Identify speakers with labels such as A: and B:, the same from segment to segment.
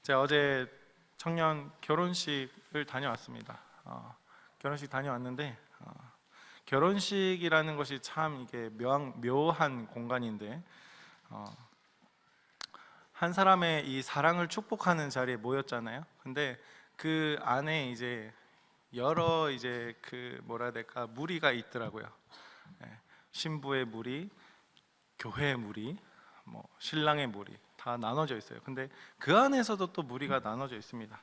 A: 제가 어제 청년 결혼식을 다녀왔습니다. 결혼식 다녀왔는데 결혼식이라는 것이 참 이게 묘한 공간인데 한 사람의 이 사랑을 축복하는 자리에 모였잖아요. 근데 그 안에 이제 여러 그 뭐라 해야 될까 무리가 있더라고요. 신부의 무리, 교회의 무리, 뭐 신랑의 무리 다 나눠져 있어요. 근데 그 안에서도 또 무리가 나눠져 있습니다.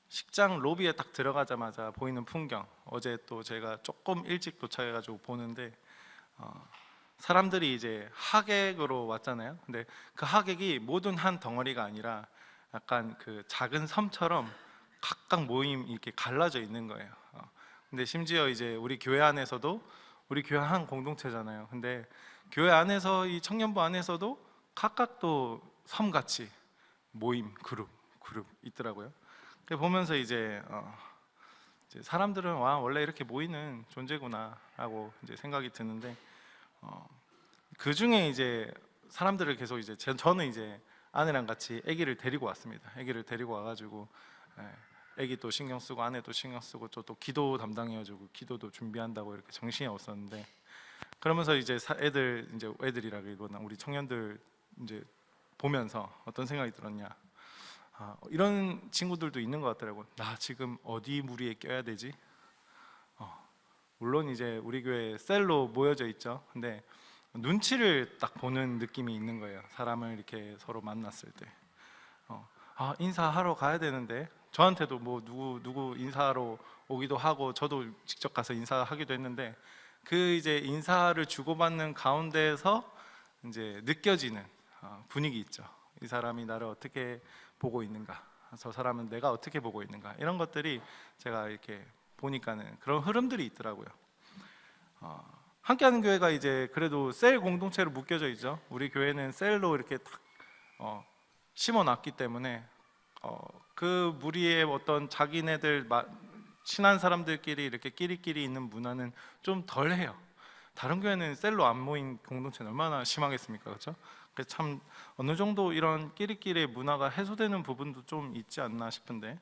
A: 식장 로비에 딱 들어가자마자 보이는 풍경, 어제 또 제가 조금 일찍 도착해가지고 보는데 사람들이 이제 하객으로 왔잖아요. 근데 그 하객이 모든 한 덩어리가 아니라 약간 그 작은 섬처럼 각각 모임 이렇게 갈라져 있는 거예요. 근데 심지어 이제 우리 교회 안에서도 우리 교회 한 공동체잖아요. 근데 교회 안에서 이 청년부 안에서도 각각 또 섬같이 모임 그룹 있더라고요. 보면서 이제 사람들은 와 원래 이렇게 모이는 존재구나라고 이제 생각이 드는데 그 중에 이제 사람들을 계속 이제 저는 이제 아내랑 같이 아기를 데리고 왔습니다. 아기를 데리고 와가지고 아기 또 신경 쓰고 아내도 신경 쓰고 또 기도 담당해가지고 기도도 준비한다고 이렇게 정신이 없었는데 그러면서 이제 애들이라기보다 우리 청년들 이제 보면서 어떤 생각이 들었냐? 이런 친구들도 있는 것 같더라고요. 나 지금 어디 무리에 껴야 되지? 물론 이제 우리 교회 셀로 모여져 있죠. 근데 눈치를 딱 보는 느낌이 있는 거예요. 사람을 이렇게 서로 만났을 때 인사하러 가야 되는데 저한테도 뭐 누구 인사하러 오기도 하고 저도 직접 가서 인사하기도 했는데 그 이제 인사를 주고받는 가운데에서 이제 느껴지는 분위기 있죠. 이 사람이 나를 어떻게 보고 있는가, 저 사람은 내가 어떻게 보고 있는가, 이런 것들이 제가 이렇게 보니까는 그런 흐름들이 있더라고요. 함께하는 교회가 이제 그래도 셀 공동체로 묶여져 있죠. 우리 교회는 셀로 이렇게 딱 심어놨기 때문에 그 무리의 어떤 자기네들 친한 사람들끼리 이렇게 끼리끼리 있는 문화는 좀 덜해요. 다른 교회는 셀로 안 모인 공동체는 얼마나 심하겠습니까, 그렇죠? 그래서 참 어느 정도 이런 끼리끼리의 문화가 해소되는 부분도 좀 있지 않나 싶은데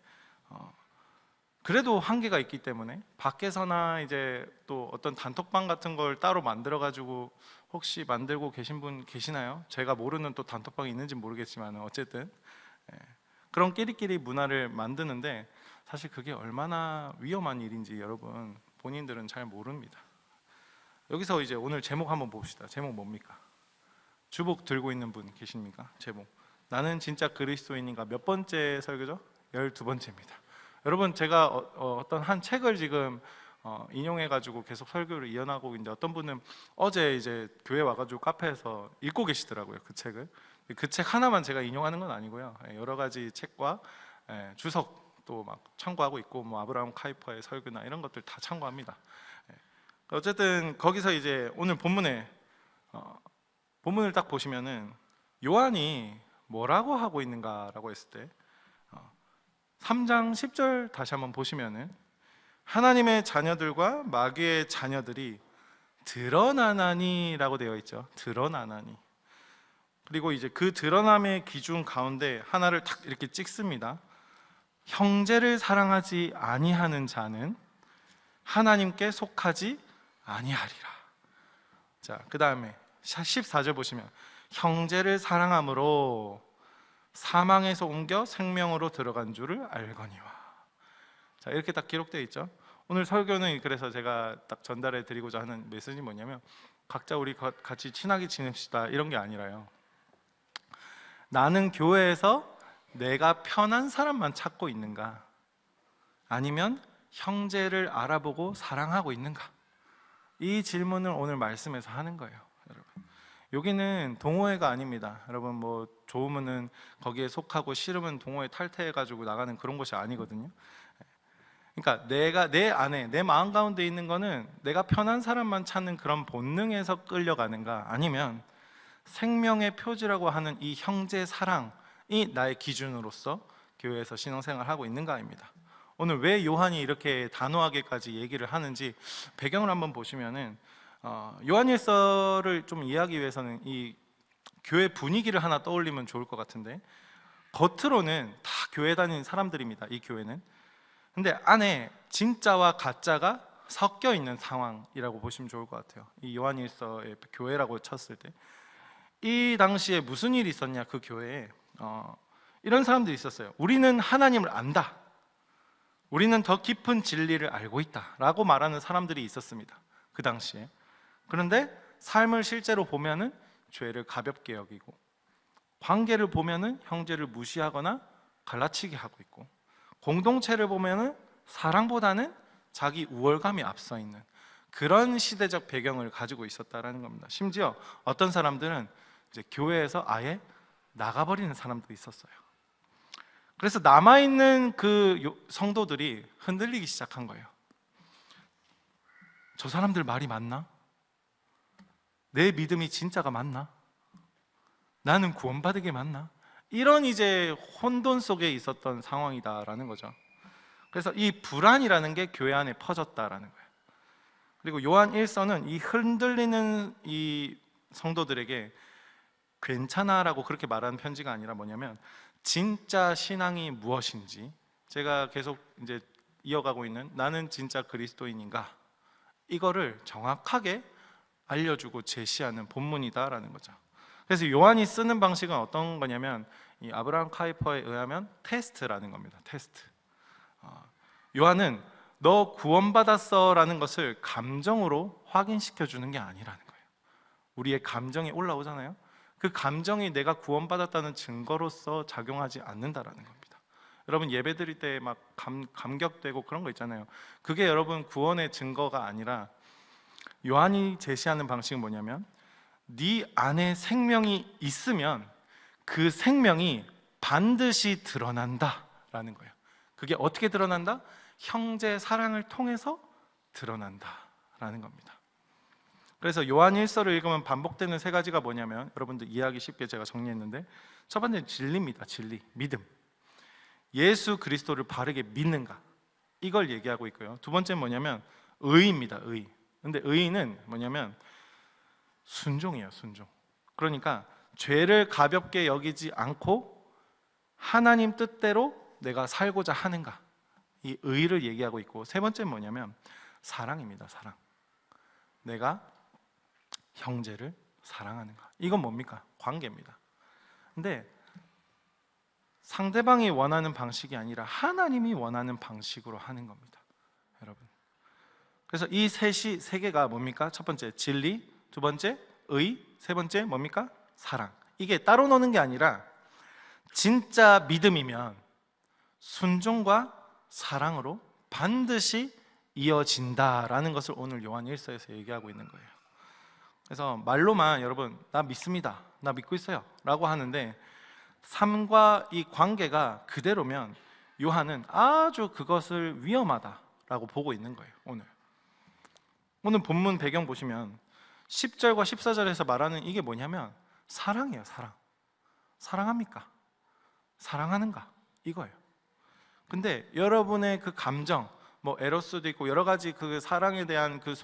A: 그래도 한계가 있기 때문에 밖에서나 이제 또 어떤 단톡방 같은 걸 따로 만들어 가지고 혹시 만들고 계신 분 계시나요? 제가 모르는 또 단톡방이 있는지 모르겠지만 어쨌든 그런 끼리끼리 문화를 만드는데 사실 그게 얼마나 위험한 일인지 여러분 본인들은 잘 모릅니다. 여기서 이제 오늘 제목 한번 봅시다. 제목 뭡니까? 주복 들고 있는 분 계십니까? 제목 나는 진짜 그리스도인인가 몇 번째 설교죠? 12번째입니다. 여러분 제가 어떤 한 책을 지금 인용해가지고 계속 설교를 이어나가고 있는데 어떤 분은 어제 이제 교회 와가지고 카페에서 읽고 계시더라고요. 그 책을. 그 책 하나만 제가 인용하는 건 아니고요. 여러 가지 책과 주석도 막 참고하고 있고 뭐 아브라함 카이퍼의 설교나 이런 것들 다 참고합니다. 어쨌든 거기서 이제 오늘 본문을 딱 보시면은 요한이 뭐라고 하고 있는가라고 했을 때 3장 10절 다시 한번 보시면은 하나님의 자녀들과 마귀의 자녀들이 드러나나니라고 되어 있죠. 드러나나니. 그리고 이제 그 드러남의 기준 가운데 하나를 딱 이렇게 찍습니다. 형제를 사랑하지 아니하는 자는 하나님께 속하지 아니하리라. 자, 그 다음에 14절 보시면 형제를 사랑함으로 사망에서 옮겨 생명으로 들어간 줄을 알거니와. 자, 이렇게 딱 기록되어 있죠. 오늘 설교는 그래서 제가 딱 전달해 드리고자 하는 메시지 뭐냐면 각자 우리 같이 친하게 지냅시다 이런 게 아니라요, 나는 교회에서 내가 편한 사람만 찾고 있는가, 아니면 형제를 알아보고 사랑하고 있는가, 이 질문을 오늘 말씀에서 하는 거예요. 여러분, 여기는 동호회가 아닙니다. 여러분 뭐 좋으면은 거기에 속하고 싫으면 동호회 탈퇴해가지고 나가는 그런 곳이 아니거든요. 그러니까 내가 내 안에 내 마음 가운데 있는 거는 내가 편한 사람만 찾는 그런 본능에서 끌려가는가, 아니면 생명의 표지라고 하는 이 형제 사랑이 나의 기준으로서 교회에서 신앙생활을 하고 있는가입니다. 오늘 왜 요한이 이렇게 단호하게까지 얘기를 하는지 배경을 한번 보시면은 요한일서를 좀 이해하기 위해서는 이 교회 분위기를 하나 떠올리면 좋을 것 같은데 겉으로는 다 교회 다니는 사람들입니다, 이 교회는. 근데 안에 진짜와 가짜가 섞여 있는 상황이라고 보시면 좋을 것 같아요. 이 요한일서의 교회라고 쳤을 때 이 당시에 무슨 일이 있었냐, 그 교회에 이런 사람들이 있었어요. 우리는 하나님을 안다, 우리는 더 깊은 진리를 알고 있다 라고 말하는 사람들이 있었습니다, 그 당시에. 그런데 삶을 실제로 보면은 죄를 가볍게 여기고, 관계를 보면은 형제를 무시하거나 갈라치게 하고 있고, 공동체를 보면은 사랑보다는 자기 우월감이 앞서 있는 그런 시대적 배경을 가지고 있었다라는 겁니다. 심지어 어떤 사람들은 이제 교회에서 아예 나가버리는 사람도 있었어요. 그래서 남아있는 그 성도들이 흔들리기 시작한 거예요. 저 사람들 말이 맞나? 내 믿음이 진짜가 맞나? 나는 구원받은 맞나? 이런 이제 혼돈 속에 있었던 상황이다라는 거죠. 그래서 이 불안이라는 게 교회 안에 퍼졌다라는 거예요. 그리고 요한 1서는 이 흔들리는 이 성도들에게 괜찮아라고 그렇게 말하는 편지가 아니라 뭐냐면, 진짜 신앙이 무엇인지, 제가 계속 이제 이어가고 있는 나는 진짜 그리스도인인가, 이거를 정확하게 알려주고 제시하는 본문이다라는 거죠. 그래서 요한이 쓰는 방식은 어떤 거냐면, 이 아브라함 카이퍼에 의하면 테스트라는 겁니다. 테스트. 요한은 너 구원받았어 라는 것을 감정으로 확인시켜 주는 게 아니라는 거예요. 우리의 감정이 올라오잖아요. 그 감정이 내가 구원받았다는 증거로서 작용하지 않는다라는 겁니다. 여러분 예배 드릴 때 막 감격되고 그런 거 있잖아요. 그게 여러분 구원의 증거가 아니라, 요한이 제시하는 방식은 뭐냐면, 네 안에 생명이 있으면 그 생명이 반드시 드러난다라는 거예요. 그게 어떻게 드러난다? 형제 사랑을 통해서 드러난다라는 겁니다. 그래서 요한 1서를 읽으면 반복되는 세 가지가 뭐냐면, 여러분들 이해하기 쉽게 제가 정리했는데, 첫 번째는 진리입니다. 진리, 믿음. 예수 그리스도를 바르게 믿는가, 이걸 얘기하고 있고요. 두 번째는 뭐냐면 의입니다. 의. 근데 의는 뭐냐면 순종이에요. 순종. 그러니까 죄를 가볍게 여기지 않고 하나님 뜻대로 내가 살고자 하는가, 이 의를 얘기하고 있고, 세 번째는 뭐냐면 사랑입니다. 사랑. 내가 형제를 사랑하는가, 이건 뭡니까? 관계입니다. 근데 상대방이 원하는 방식이 아니라 하나님이 원하는 방식으로 하는 겁니다, 여러분. 그래서 이 세 개가 뭡니까? 첫 번째 진리, 두 번째 의, 세 번째 뭡니까? 사랑. 이게 따로 노는 게 아니라 진짜 믿음이면 순종과 사랑으로 반드시 이어진다라는 것을 오늘 요한 1서에서 얘기하고 있는 거예요. 그래서 말로만 여러분 나 믿습니다, 나 믿고 있어요 라고 하는데, 삶과 이 관계가 그대로면 요한은 아주 그것을 위험하다라고 보고 있는 거예요. 오늘 본문 배경 보시면 10절과 14절에서 말하는 이게 뭐냐면 사랑이에요. 사랑. 사랑합니까? 사랑하는가? 이거예요. 근데 여러분의 그 감정, 뭐 에로스도 있고 여러 가지 그 사랑에 대한 그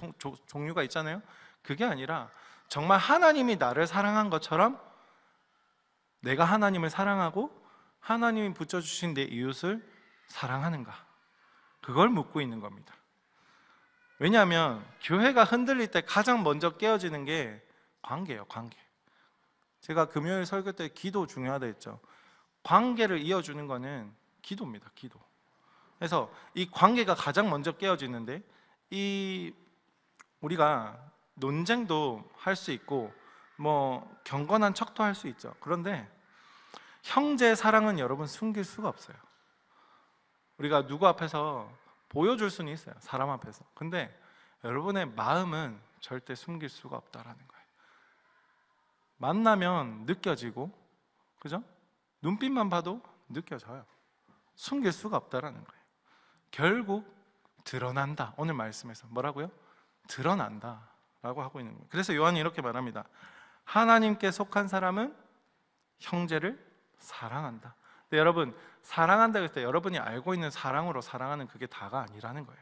A: 종류가 있잖아요. 그게 아니라 정말 하나님이 나를 사랑한 것처럼 내가 하나님을 사랑하고 하나님이 붙여주신 내 이웃을 사랑하는가, 그걸 묻고 있는 겁니다. 왜냐하면 교회가 흔들릴 때 가장 먼저 깨어지는 게 관계예요. 관계. 제가 금요일 설교 때 기도 중요하다 했죠. 관계를 이어주는 거는 기도입니다. 기도. 그래서 이 관계가 가장 먼저 깨어지는데, 이 우리가 논쟁도 할 수 있고 뭐 경건한 척도 할 수 있죠. 그런데 형제 사랑은 여러분 숨길 수가 없어요. 우리가 누구 앞에서 보여줄 수는 있어요, 사람 앞에서. 근데 여러분의 마음은 절대 숨길 수가 없다라는 거예요. 만나면 느껴지고, 그죠? 눈빛만 봐도 느껴져요. 숨길 수가 없다라는 거예요. 결국 드러난다. 오늘 말씀에서 뭐라고요? 드러난다 라고 하고 있는 거예요. 그래서 요한이 이렇게 말합니다. 하나님께 속한 사람은 형제를 사랑한다. 근데 여러분, 사랑한다 그럴 때 여러분이 알고 있는 사랑으로 사랑하는 그게 다가 아니라는 거예요.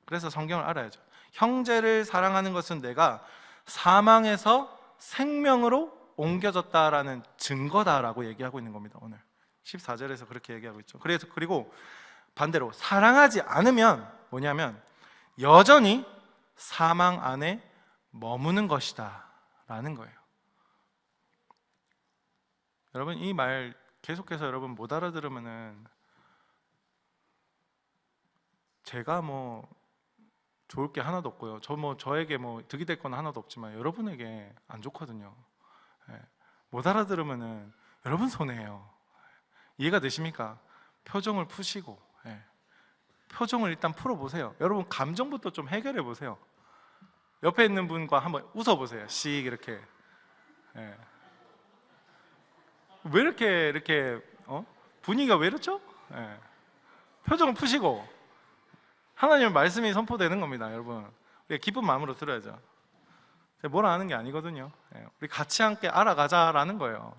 A: 그래서 성경을 알아야죠. 형제를 사랑하는 것은 내가 사망에서 생명으로 옮겨졌다라는 증거다라고 얘기하고 있는 겁니다. 오늘 14절에서 그렇게 얘기하고 있죠. 그리고 반대로 사랑하지 않으면 뭐냐면 여전히 사망 안에 머무는 것이다 라는 거예요. 여러분, 이 말 계속해서 여러분 못 알아들으면은 제가 뭐 좋을 게 하나도 없고요. 저에게 뭐 득이 될 건 하나도 없지만 여러분에게 안 좋거든요. 못 알아들으면은 여러분 손해예요. 이해가 되십니까? 표정을 푸시고, 표정을 일단 풀어보세요. 여러분 감정부터 좀 해결해 보세요. 옆에 있는 분과 한번 웃어보세요. 씩 이렇게. 왜 이렇게 분위기가 왜 이렇죠? 표정을 푸시고 하나님의 말씀이 선포되는 겁니다. 여러분, 우리가 기쁜 마음으로 들어야죠. 뭐라 하는 게 아니거든요. 우리 같이 함께 알아가자라는 거예요.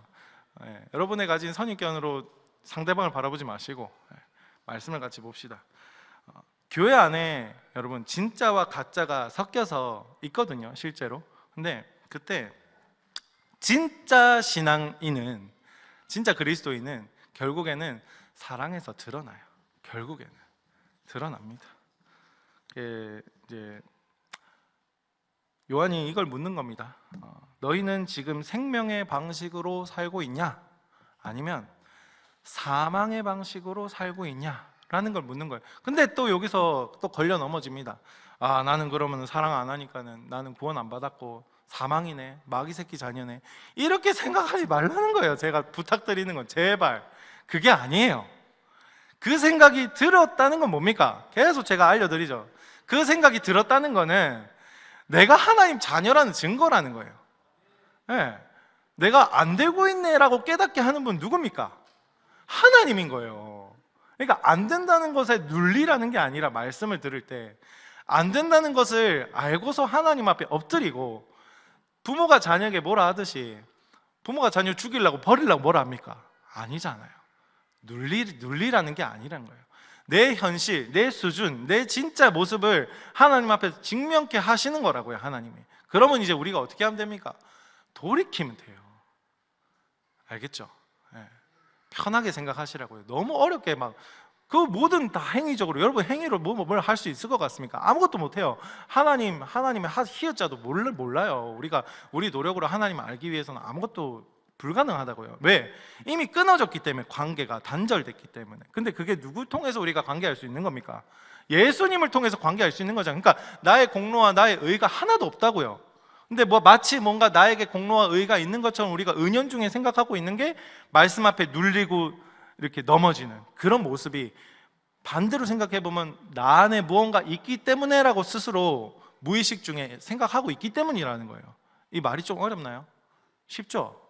A: 여러분의 가진 선입견으로 상대방을 바라보지 마시고 말씀을 같이 봅시다. 교회 안에 여러분 진짜와 가짜가 섞여서 있거든요, 실제로. 근데 그때 진짜 신앙인은, 진짜 그리스도인은 결국에는 사랑에서 드러나요. 결국에는 드러납니다. 이제 요한이 이걸 묻는 겁니다. 너희는 지금 생명의 방식으로 살고 있냐? 아니면 사망의 방식으로 살고 있냐? 라는 걸 묻는 거예요. 근데 또 여기서 또 걸려 넘어집니다. 아, 나는 그러면 사랑 안 하니까는 나는 구원 안 받았고 사망이네, 마귀 새끼 자녀네, 이렇게 생각하지 말라는 거예요. 제가 부탁드리는 건 제발 그게 아니에요. 그 생각이 들었다는 건 뭡니까? 계속 제가 알려드리죠. 그 생각이 들었다는 거는 내가 하나님 자녀라는 증거라는 거예요. 내가 안 되고 있네라고 깨닫게 하는 분 누굽니까? 하나님인 거예요. 그러니까 안 된다는 것에 눌리라는 게 아니라, 말씀을 들을 때 안 된다는 것을 알고서 하나님 앞에 엎드리고, 부모가 자녀에게 뭐라 하듯이 부모가 자녀 죽이려고 버리려고 뭐라 합니까? 아니잖아요. 눌리라는 게 아니란 거예요. 내 현실, 내 수준, 내 진짜 모습을 하나님 앞에 직면케 하시는 거라고요, 하나님이. 그러면 이제 우리가 어떻게 하면 됩니까? 돌이키면 돼요. 알겠죠? 편하게 생각하시라고요. 너무 어렵게 그 모든 다 행위적으로, 여러분 행위로 뭘 할 수 있을 것 같습니까? 아무것도 못해요. 하나님의 히읗자도 몰라요. 우리 노력으로 하나님 알기 위해서는 아무것도 불가능하다고요. 왜? 이미 끊어졌기 때문에, 관계가 단절됐기 때문에. 근데 그게 누구 통해서 우리가 관계할 수 있는 겁니까? 예수님을 통해서 관계할 수 있는 거잖아요. 그러니까 나의 공로와 나의 의가 하나도 없다고요. 근데 마치 뭔가 나에게 공로와 의가 있는 것처럼 우리가 은연중에 생각하고 있는 게 말씀 앞에 눌리고 이렇게 넘어지는 그런 모습이, 반대로 생각해 보면 나 안에 무언가 있기 때문에라고 스스로 무의식 중에 생각하고 있기 때문이라는 거예요. 이 말이 좀 어렵나요? 쉽죠?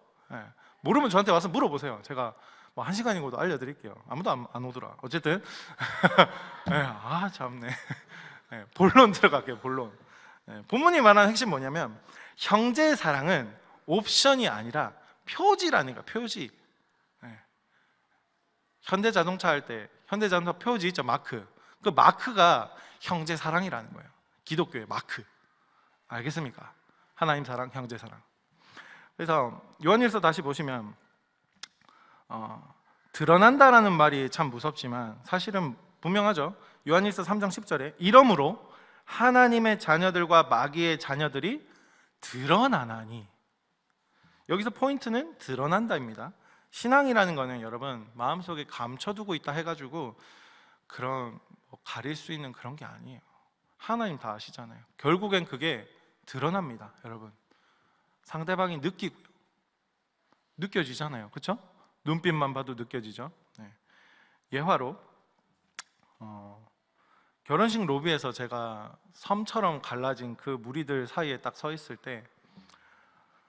A: 모르면 저한테 와서 물어보세요. 제가 1시간이고도 알려드릴게요. 아무도 안 오더라. 어쨌든 참네. 본론 들어갈게요. 본론. 본문이 말하는 핵심 뭐냐면, 형제의 사랑은 옵션이 아니라 표지라는 거야. 표지. 현대자동차 할 때 현대자동차 표지 있죠, 마크. 그 마크가 형제 사랑이라는 거예요. 기독교의 마크. 알겠습니까? 하나님 사랑, 형제 사랑. 그래서 요한일서 다시 보시면 드러난다라는 말이 참 무섭지만 사실은 분명하죠. 요한일서 3장 10절에 이러므로 하나님의 자녀들과 마귀의 자녀들이 드러나나니, 여기서 포인트는 드러난다입니다. 신앙이라는 거는 여러분 마음속에 감춰두고 있다 해가지고 그런 가릴 수 있는 그런 게 아니에요. 하나님 다 아시잖아요. 결국엔 그게 드러납니다. 여러분, 상대방이 느끼고요, 느껴지잖아요. 그렇죠? 눈빛만 봐도 느껴지죠. 예화로 결혼식 로비에서 제가 섬처럼 갈라진 그 무리들 사이에 딱 서 있을 때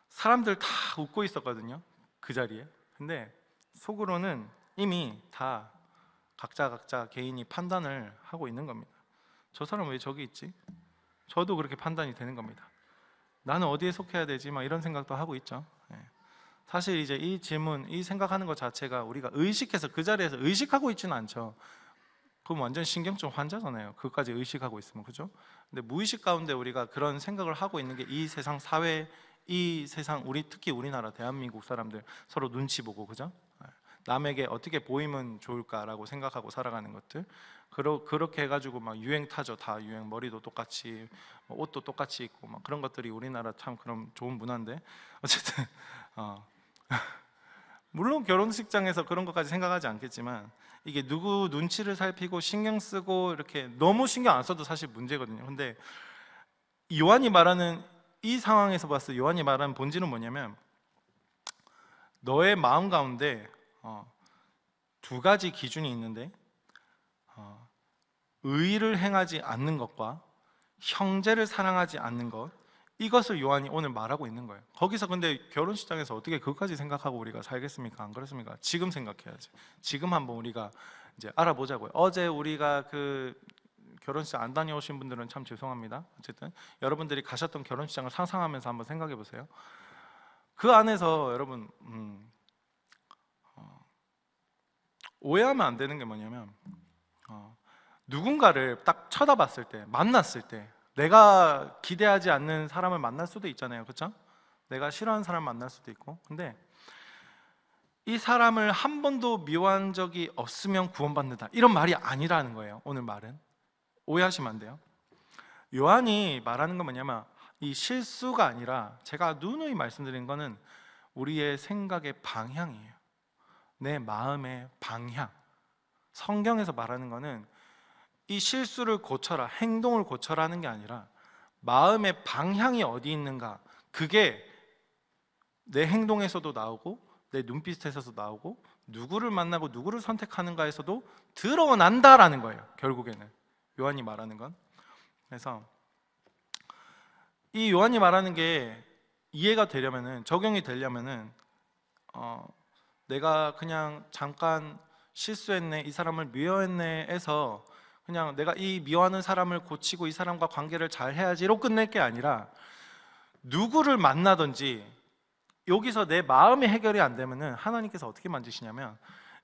A: 사람들 다 웃고 있었거든요, 그 자리에. 근데 속으로는 이미 다 각자 개인이 판단을 하고 있는 겁니다. 저 사람 왜 저기 있지? 저도 그렇게 판단이 되는 겁니다. 나는 어디에 속해야 되지? 이런 생각도 하고 있죠. 사실 이제 이 질문, 이 생각하는 것 자체가 우리가 의식해서 그 자리에서 의식하고 있지는 않죠. 그럼 완전 신경증 환자잖아요. 그것까지 의식하고 있으면, 그죠? 근데 무의식 가운데 우리가 그런 생각을 하고 있는 게 이 세상 사회, 이 세상, 특히 우리나라 대한민국 사람들 서로 눈치 보고, 그죠? 남에게 어떻게 보이면 좋을까라고 생각하고 살아가는 것들, 그렇게 해가지고 막 유행 타죠. 다 유행, 머리도 똑같이, 옷도 똑같이 입고 막 그런 것들이 우리나라 참 그런 좋은 문화인데, 어쨌든 물론 결혼식장에서 그런 것까지 생각하지 않겠지만, 이게 누구 눈치를 살피고 신경 쓰고 이렇게 너무 신경 안 써도 사실 문제거든요. 근데 요한이 말하는 이 상황에서 봤을 때 요한이 말하는 본질은 뭐냐면, 너의 마음 가운데 두 가지 기준이 있는데, 의를 행하지 않는 것과 형제를 사랑하지 않는 것, 이것을 요한이 오늘 말하고 있는 거예요. 거기서 근데 결혼식장에서 어떻게 그것까지 생각하고 우리가 살겠습니까? 안 그렇습니까? 지금 생각해야지. 지금 한번 우리가 이제 알아보자고요. 어제 우리가 그 결혼식 안 다녀오신 분들은 참 죄송합니다. 어쨌든 여러분들이 가셨던 결혼식장을 상상하면서 한번 생각해 보세요. 그 안에서 여러분 오해하면 안 되는 게 뭐냐면, 누군가를 딱 쳐다봤을 때, 만났을 때, 내가 기대하지 않는 사람을 만날 수도 있잖아요. 그렇죠? 내가 싫어하는 사람 만날 수도 있고. 근데 이 사람을 한 번도 미워한 적이 없으면 구원받는다, 이런 말이 아니라는 거예요. 오늘 말은 오해하시면 안 돼요. 요한이 말하는 건 뭐냐면, 이 실수가 아니라, 제가 누누이 말씀드린 거는 우리의 생각의 방향이에요. 내 마음의 방향. 성경에서 말하는 거는 이 실수를 고쳐라, 행동을 고쳐라는 게 아니라 마음의 방향이 어디 있는가, 그게 내 행동에서도 나오고 내 눈빛에서도 나오고 누구를 만나고 누구를 선택하는가에서도 드러난다라는 거예요. 결국에는 요한이 말하는 건. 그래서 이 요한이 말하는 게 이해가 되려면은, 적용이 되려면은 내가 그냥 잠깐 실수했네, 이 사람을 미워했네 해서 그냥 내가 이 미워하는 사람을 고치고 이 사람과 관계를 잘 해야지로 끝낼 게 아니라, 누구를 만나든지 여기서 내 마음이 해결이 안 되면은 하나님께서 어떻게 만드시냐면,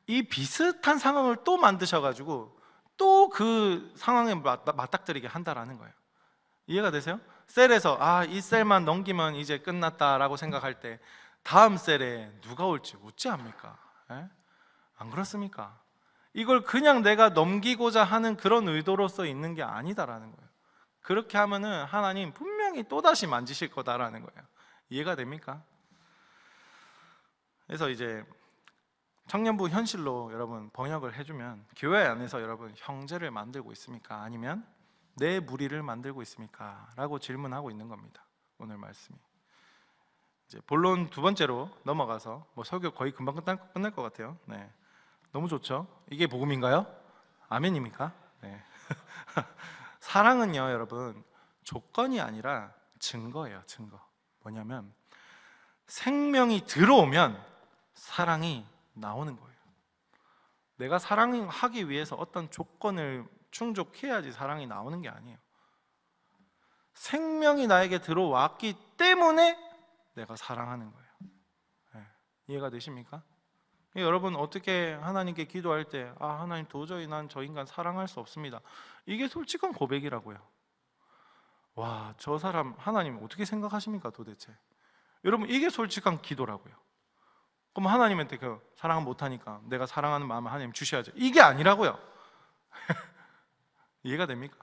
A: 이 비슷한 상황을 또 만드셔가지고 또 그 상황에 맞닥뜨리게 한다라는 거예요. 이해가 되세요? 셀에서 이 셀만 넘기면 이제 끝났다라고 생각할 때 다음 셀에 누가 올지 어찌 합니까? 안 그렇습니까? 이걸 그냥 내가 넘기고자 하는 그런 의도로서 있는 게 아니다라는 거예요. 그렇게 하면은 하나님 분명히 또다시 만지실 거다라는 거예요. 이해가 됩니까? 그래서 이제 청년부 현실로 여러분 번역을 해주면, 교회 안에서 여러분 형제를 만들고 있습니까? 아니면 내 무리를 만들고 있습니까? 라고 질문하고 있는 겁니다. 오늘 말씀이. 이제 본론 두 번째로 넘어가서, 설교 거의 금방 끝날 것 같아요. 네. 너무 좋죠? 이게 복음인가요? 아멘입니까? 네. 사랑은요, 여러분, 조건이 아니라 증거예요. 증거. 뭐냐면, 생명이 들어오면 사랑이 나오는 거예요. 내가 사랑하기 위해서 어떤 조건을 충족해야지 사랑이 나오는 게 아니에요. 생명이 나에게 들어왔기 때문에 내가 사랑하는 거예요. 네. 이해가 되십니까? 여러분 어떻게 하나님께 기도할 때 하나님 도저히 난 저 인간 사랑할 수 없습니다, 이게 솔직한 고백이라고요. 와, 저 사람 하나님 어떻게 생각하십니까 도대체? 여러분 이게 솔직한 기도라고요. 그럼 하나님한테 사랑 못하니까 내가 사랑하는 마음을 하나님 주셔야죠, 이게 아니라고요. 이해가 됩니까?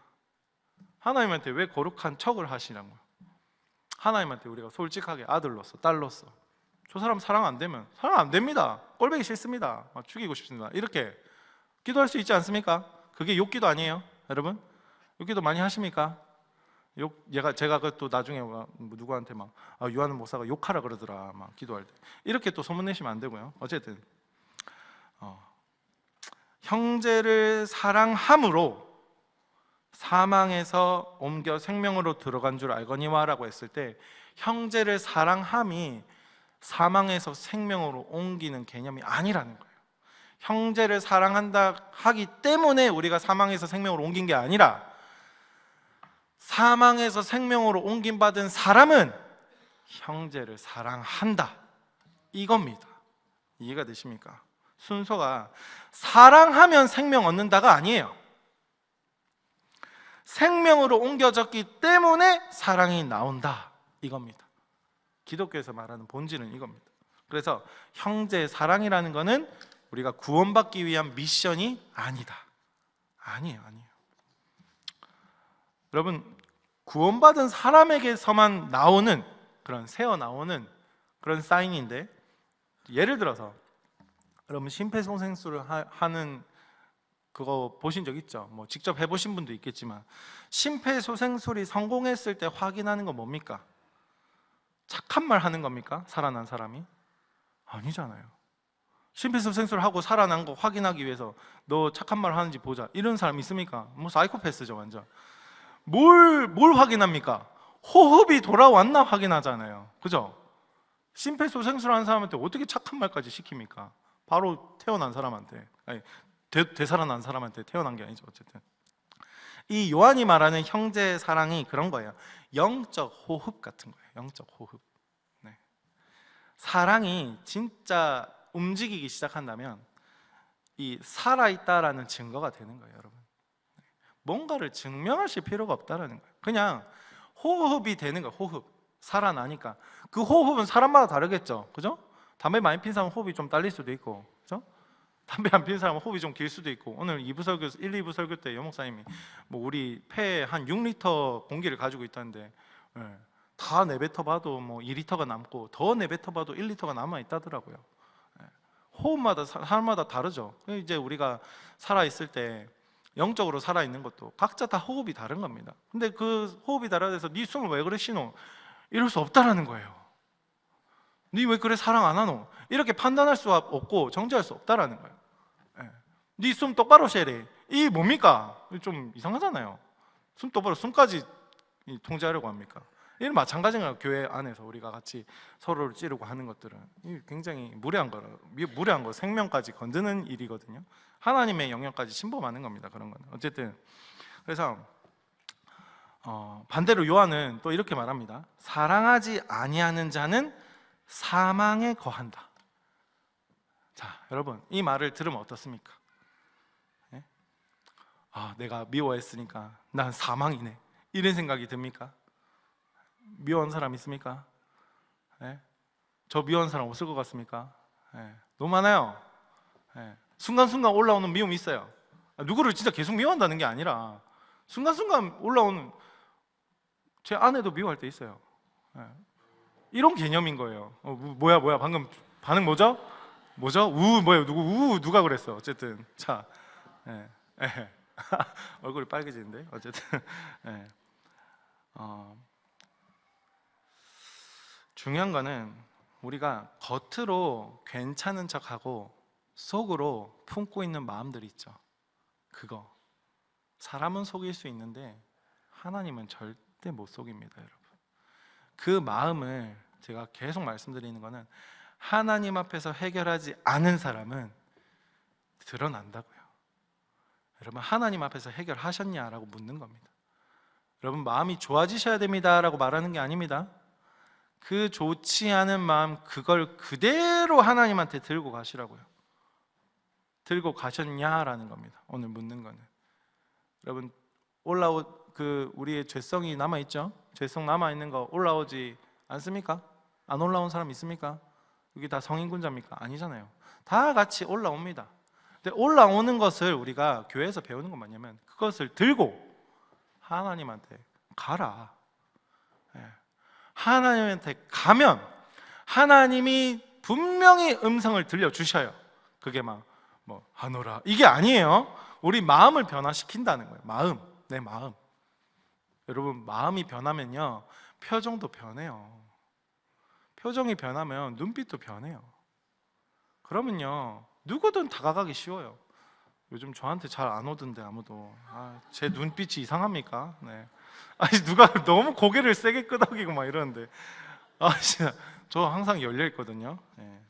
A: 하나님한테 왜 거룩한 척을 하시라고요? 하나님한테 우리가 솔직하게 아들로서 딸로서, 저 사람 사랑 안 되면 사랑 안 됩니다, 꼴보기 싫습니다, 죽이고 싶습니다, 이렇게 기도할 수 있지 않습니까? 그게 욕기도 아니에요, 여러분? 욕기도 많이 하십니까? 제가 또 나중에 누구한테 요한 목사가 욕하라 그러더라 막 기도할 때, 이렇게 또 소문내시면 안 되고요. 어쨌든 형제를 사랑함으로 사망에서 옮겨 생명으로 들어간 줄 알거니와라고 했을 때, 형제를 사랑함이 사망에서 생명으로 옮기는 개념이 아니라는 거예요. 형제를 사랑한다 하기 때문에 우리가 사망에서 생명으로 옮긴 게 아니라, 사망에서 생명으로 옮김 받은 사람은 형제를 사랑한다, 이겁니다. 이해가 되십니까? 순서가 사랑하면 생명 얻는다가 아니에요. 생명으로 옮겨졌기 때문에 사랑이 나온다, 이겁니다. 기독교에서 말하는 본질은 이겁니다. 그래서 형제 사랑이라는 것은 우리가 구원받기 위한 미션이 아니다. 아니에요. 여러분, 구원받은 사람에게서만 나오는 그런 새어 나오는 그런 사인인데, 예를 들어서 여러분 심폐소생술을 하는 그거 보신 적 있죠? 뭐 직접 해보신 분도 있겠지만, 심폐소생술이 성공했을 때 확인하는 건 뭡니까? 착한 말 하는 겁니까? 살아난 사람이? 아니잖아요. 심폐소생술 하고 살아난 거 확인하기 위해서 너 착한 말 하는지 보자, 이런 사람 있습니까? 뭐 사이코패스죠 완전. 뭘 확인합니까? 호흡이 돌아왔나 확인하잖아요. 그죠? 심폐소생술 하는 사람한테 어떻게 착한 말까지 시킵니까? 바로 태어난 사람한테, 아니 되살아난 사람한테, 태어난 게 아니죠. 어쨌든 이 요한이 말하는 형제 사랑이 그런 거예요. 영적 호흡 같은 거예요. 영적 호흡. 네. 사랑이 진짜 움직이기 시작한다면 이 살아있다라는 증거가 되는 거예요, 여러분. 뭔가를 증명하실 필요가 없다라는 거예요. 그냥 호흡이 되는 거예요. 호흡. 살아나니까. 그 호흡은 사람마다 다르겠죠. 그죠? 담배 많이 핀 사람은 호흡이 좀 딸릴 수도 있고, 그죠? 담배 안 피는 사람은 호흡이 좀 길 수도 있고. 오늘 2부 설교, 1, 2부 설교 때 여목사님이 뭐 우리 폐에 한 6리터 공기를 가지고 있다는데, 다 내뱉어봐도 뭐 2리터가 남고, 더 내뱉어봐도 1리터가 남아 있다더라고요. 호흡마다 사람마다 다르죠. 이제 우리가 살아있을 때 영적으로 살아있는 것도 각자 다 호흡이 다른 겁니다. 근데 그 호흡이 다르다해서 네 숨을 왜 그래 쉬노? 이럴 수 없다라는 거예요. 네 왜 그래 사랑 안 하노? 이렇게 판단할 수 없고 정죄할 수 없다라는 거예요. 네 숨 똑바로 쉬래. 이 뭡니까? 좀 이상하잖아요. 숨 똑바로, 숨까지 통제하려고 합니까? 이는 마찬가지인 거예요. 교회 안에서 우리가 같이 서로를 찌르고 하는 것들은 굉장히 무례한 거, 생명까지 건드는 일이거든요. 하나님의 영역까지 침범하는 겁니다. 그런 거는. 어쨌든 그래서 반대로 요한은 또 이렇게 말합니다. 사랑하지 아니하는 자는 사망에 거한다. 자, 여러분, 이 말을 들으면 어떻습니까? 네? 내가 미워했으니까 난 사망이네, 이런 생각이 듭니까? 미워한 사람 있습니까? 네? 저 미워한 사람 없을 것 같습니까? 네. 너무 많아요. 네. 순간순간 올라오는 미움이 있어요. 누구를 진짜 계속 미워한다는 게 아니라 순간순간 올라오는, 제 아내도 미워할 때 있어요. 네. 이런 개념인 거예요. 뭐야 방금 반응 뭐죠? 뭐야, 누가 그랬어? 어쨌든 자, 얼굴이 빨개지는데 어쨌든 중요한 거는 우리가 겉으로 괜찮은 척하고 속으로 품고 있는 마음들이 있죠. 그거, 사람은 속일 수 있는데 하나님은 절대 못 속입니다, 여러분. 그 마음을 제가 계속 말씀드리는 거는, 하나님 앞에서 해결하지 않은 사람은 드러난다고요. 여러분, 하나님 앞에서 해결하셨냐라고 묻는 겁니다. 여러분, 마음이 좋아지셔야 됩니다라고 말하는 게 아닙니다. 그 좋지 않은 마음, 그걸 그대로 하나님한테 들고 가시라고요. 들고 가셨냐라는 겁니다. 오늘 묻는 거는. 여러분, 우리의 죄성이 남아 있죠? 죄성 남아 있는 거 올라오지 않습니까? 안 올라온 사람 있습니까? 여기 다 성인군자입니까? 아니잖아요. 다 같이 올라옵니다. 근데 올라오는 것을 우리가 교회에서 배우는 건 뭐냐면, 그것을 들고 하나님한테 가라. 하나님한테 가면 하나님이 분명히 음성을 들려주셔요. 그게 하노라, 이게 아니에요. 우리 마음을 변화시킨다는 거예요. 내 마음. 여러분, 마음이 변하면요, 표정도 변해요. 표정이 변하면 눈빛도 변해요. 그러면요, 누구든 다가가기 쉬워요. 요즘 저한테 잘 안 오던데 아무도. 제 눈빛이 이상합니까? 네. 누가 너무 고개를 세게 끄덕이고 막 이러는데, 진짜 저 항상 열려 있거든요. 네.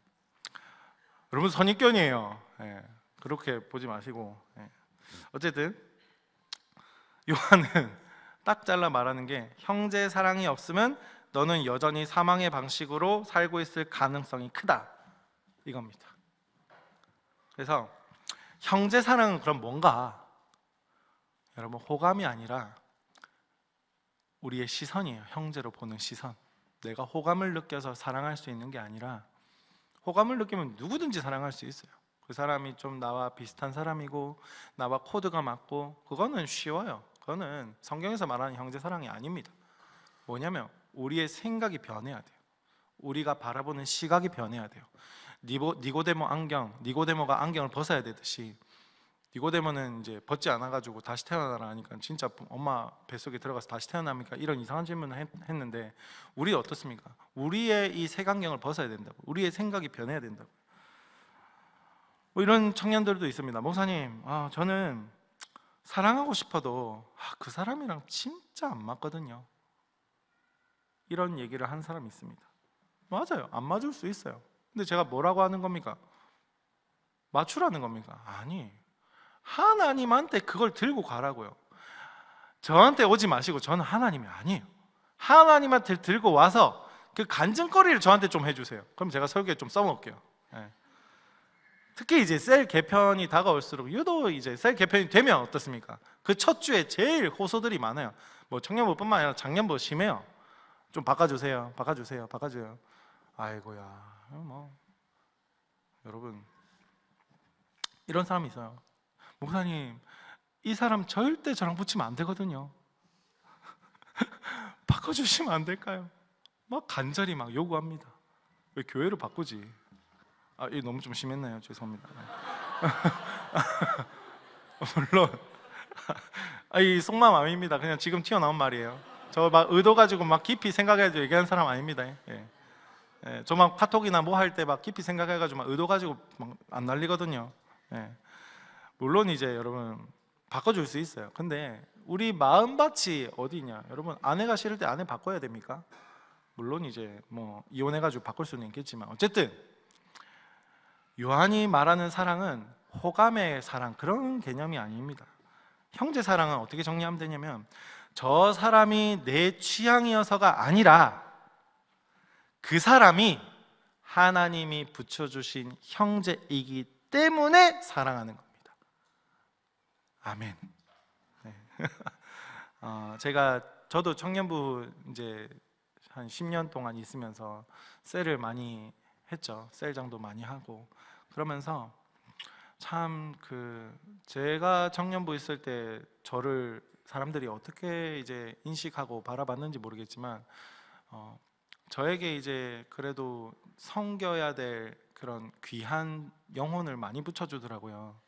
A: 여러분, 선입견이에요. 네. 그렇게 보지 마시고. 네. 어쨌든 요한은 딱 잘라 말하는 게, 형제 사랑이 없으면 너는 여전히 사망의 방식으로 살고 있을 가능성이 크다, 이겁니다. 그래서 형제 사랑은 그럼 뭔가? 여러분, 호감이 아니라 우리의 시선이에요. 형제로 보는 시선. 내가 호감을 느껴서 사랑할 수 있는 게 아니라, 호감을 느끼면 누구든지 사랑할 수 있어요. 그 사람이 좀 나와 비슷한 사람이고 나와 코드가 맞고, 그거는 쉬워요. 그거는 성경에서 말하는 형제 사랑이 아닙니다. 뭐냐면 우리의 생각이 변해야 돼요. 우리가 바라보는 시각이 변해야 돼요. 니고데모가 안경을 벗어야 되듯이, 니고데모는 이제 벗지 않아가지고 다시 태어나라 하니까 진짜 엄마 뱃속에 들어가서 다시 태어납니까? 이런 이상한 질문을 했는데, 우리 어떻습니까? 우리의 이 색안경을 벗어야 된다고. 우리의 생각이 변해야 된다고. 뭐 이런 청년들도 있습니다. 목사님, 저는 사랑하고 싶어도 그 사람이랑 진짜 안 맞거든요. 이런 얘기를 한 사람이 있습니다. 맞아요, 안 맞을 수 있어요. 근데 제가 뭐라고 하는 겁니까? 맞추라는 겁니까? 아니, 하나님한테 그걸 들고 가라고요. 저한테 오지 마시고, 저는 하나님이 아니에요. 하나님한테 들고 와서 그 간증거리를 저한테 좀 해주세요. 그럼 제가 설교에 좀 써먹을게요. 특히 이제 셀 개편이 다가올수록 유독 이제 셀 개편이 되면 어떻습니까? 그 첫 주에 제일 호소들이 많아요. 뭐 청년부뿐만 아니라 장년부 심해요. 좀 바꿔주세요. 아이고야, 뭐 여러분, 이런 사람이 있어요. 목사님, 이 사람 절대 저랑 붙이면 안 되거든요. 바꿔주시면 안 될까요? 막 간절히 막 요구합니다. 왜 교회를 바꾸지? 이거 너무 좀 심했나요? 죄송합니다. 물론 이 속마음 아닙니다. 그냥 지금 튀어나온 말이에요. 저 막 의도 가지고 막 깊이 생각해서 얘기하는 사람 아닙니다. 저 막 카톡이나 뭐 할 때 막 깊이 생각해가지고 막 의도 가지고 막 안 날리거든요. 물론 이제 여러분 바꿔줄 수 있어요. 근데 우리 마음밭이 어디냐? 여러분, 아내가 싫을 때 아내 바꿔야 됩니까? 물론 이제 뭐 이혼해가지고 바꿀 수는 있겠지만, 어쨌든 요한이 말하는 사랑은 호감의 사랑, 그런 개념이 아닙니다. 형제 사랑은 어떻게 정리하면 되냐면, 저 사람이 내 취향이어서가 아니라 그 사람이 하나님이 붙여주신 형제이기 때문에 사랑하는 겁니다. 아멘. 네. 저도 청년부 이제 한 10년 동안 있으면서 셀을 많이 했죠. 셀장도 많이 하고 그러면서 참 제가 청년부 있을 때 저를 사람들이 어떻게 이제 인식하고 바라봤는지 모르겠지만, 저에게 이제 그래도 섬겨야 될 그런 귀한 영혼을 많이 붙여주더라고요.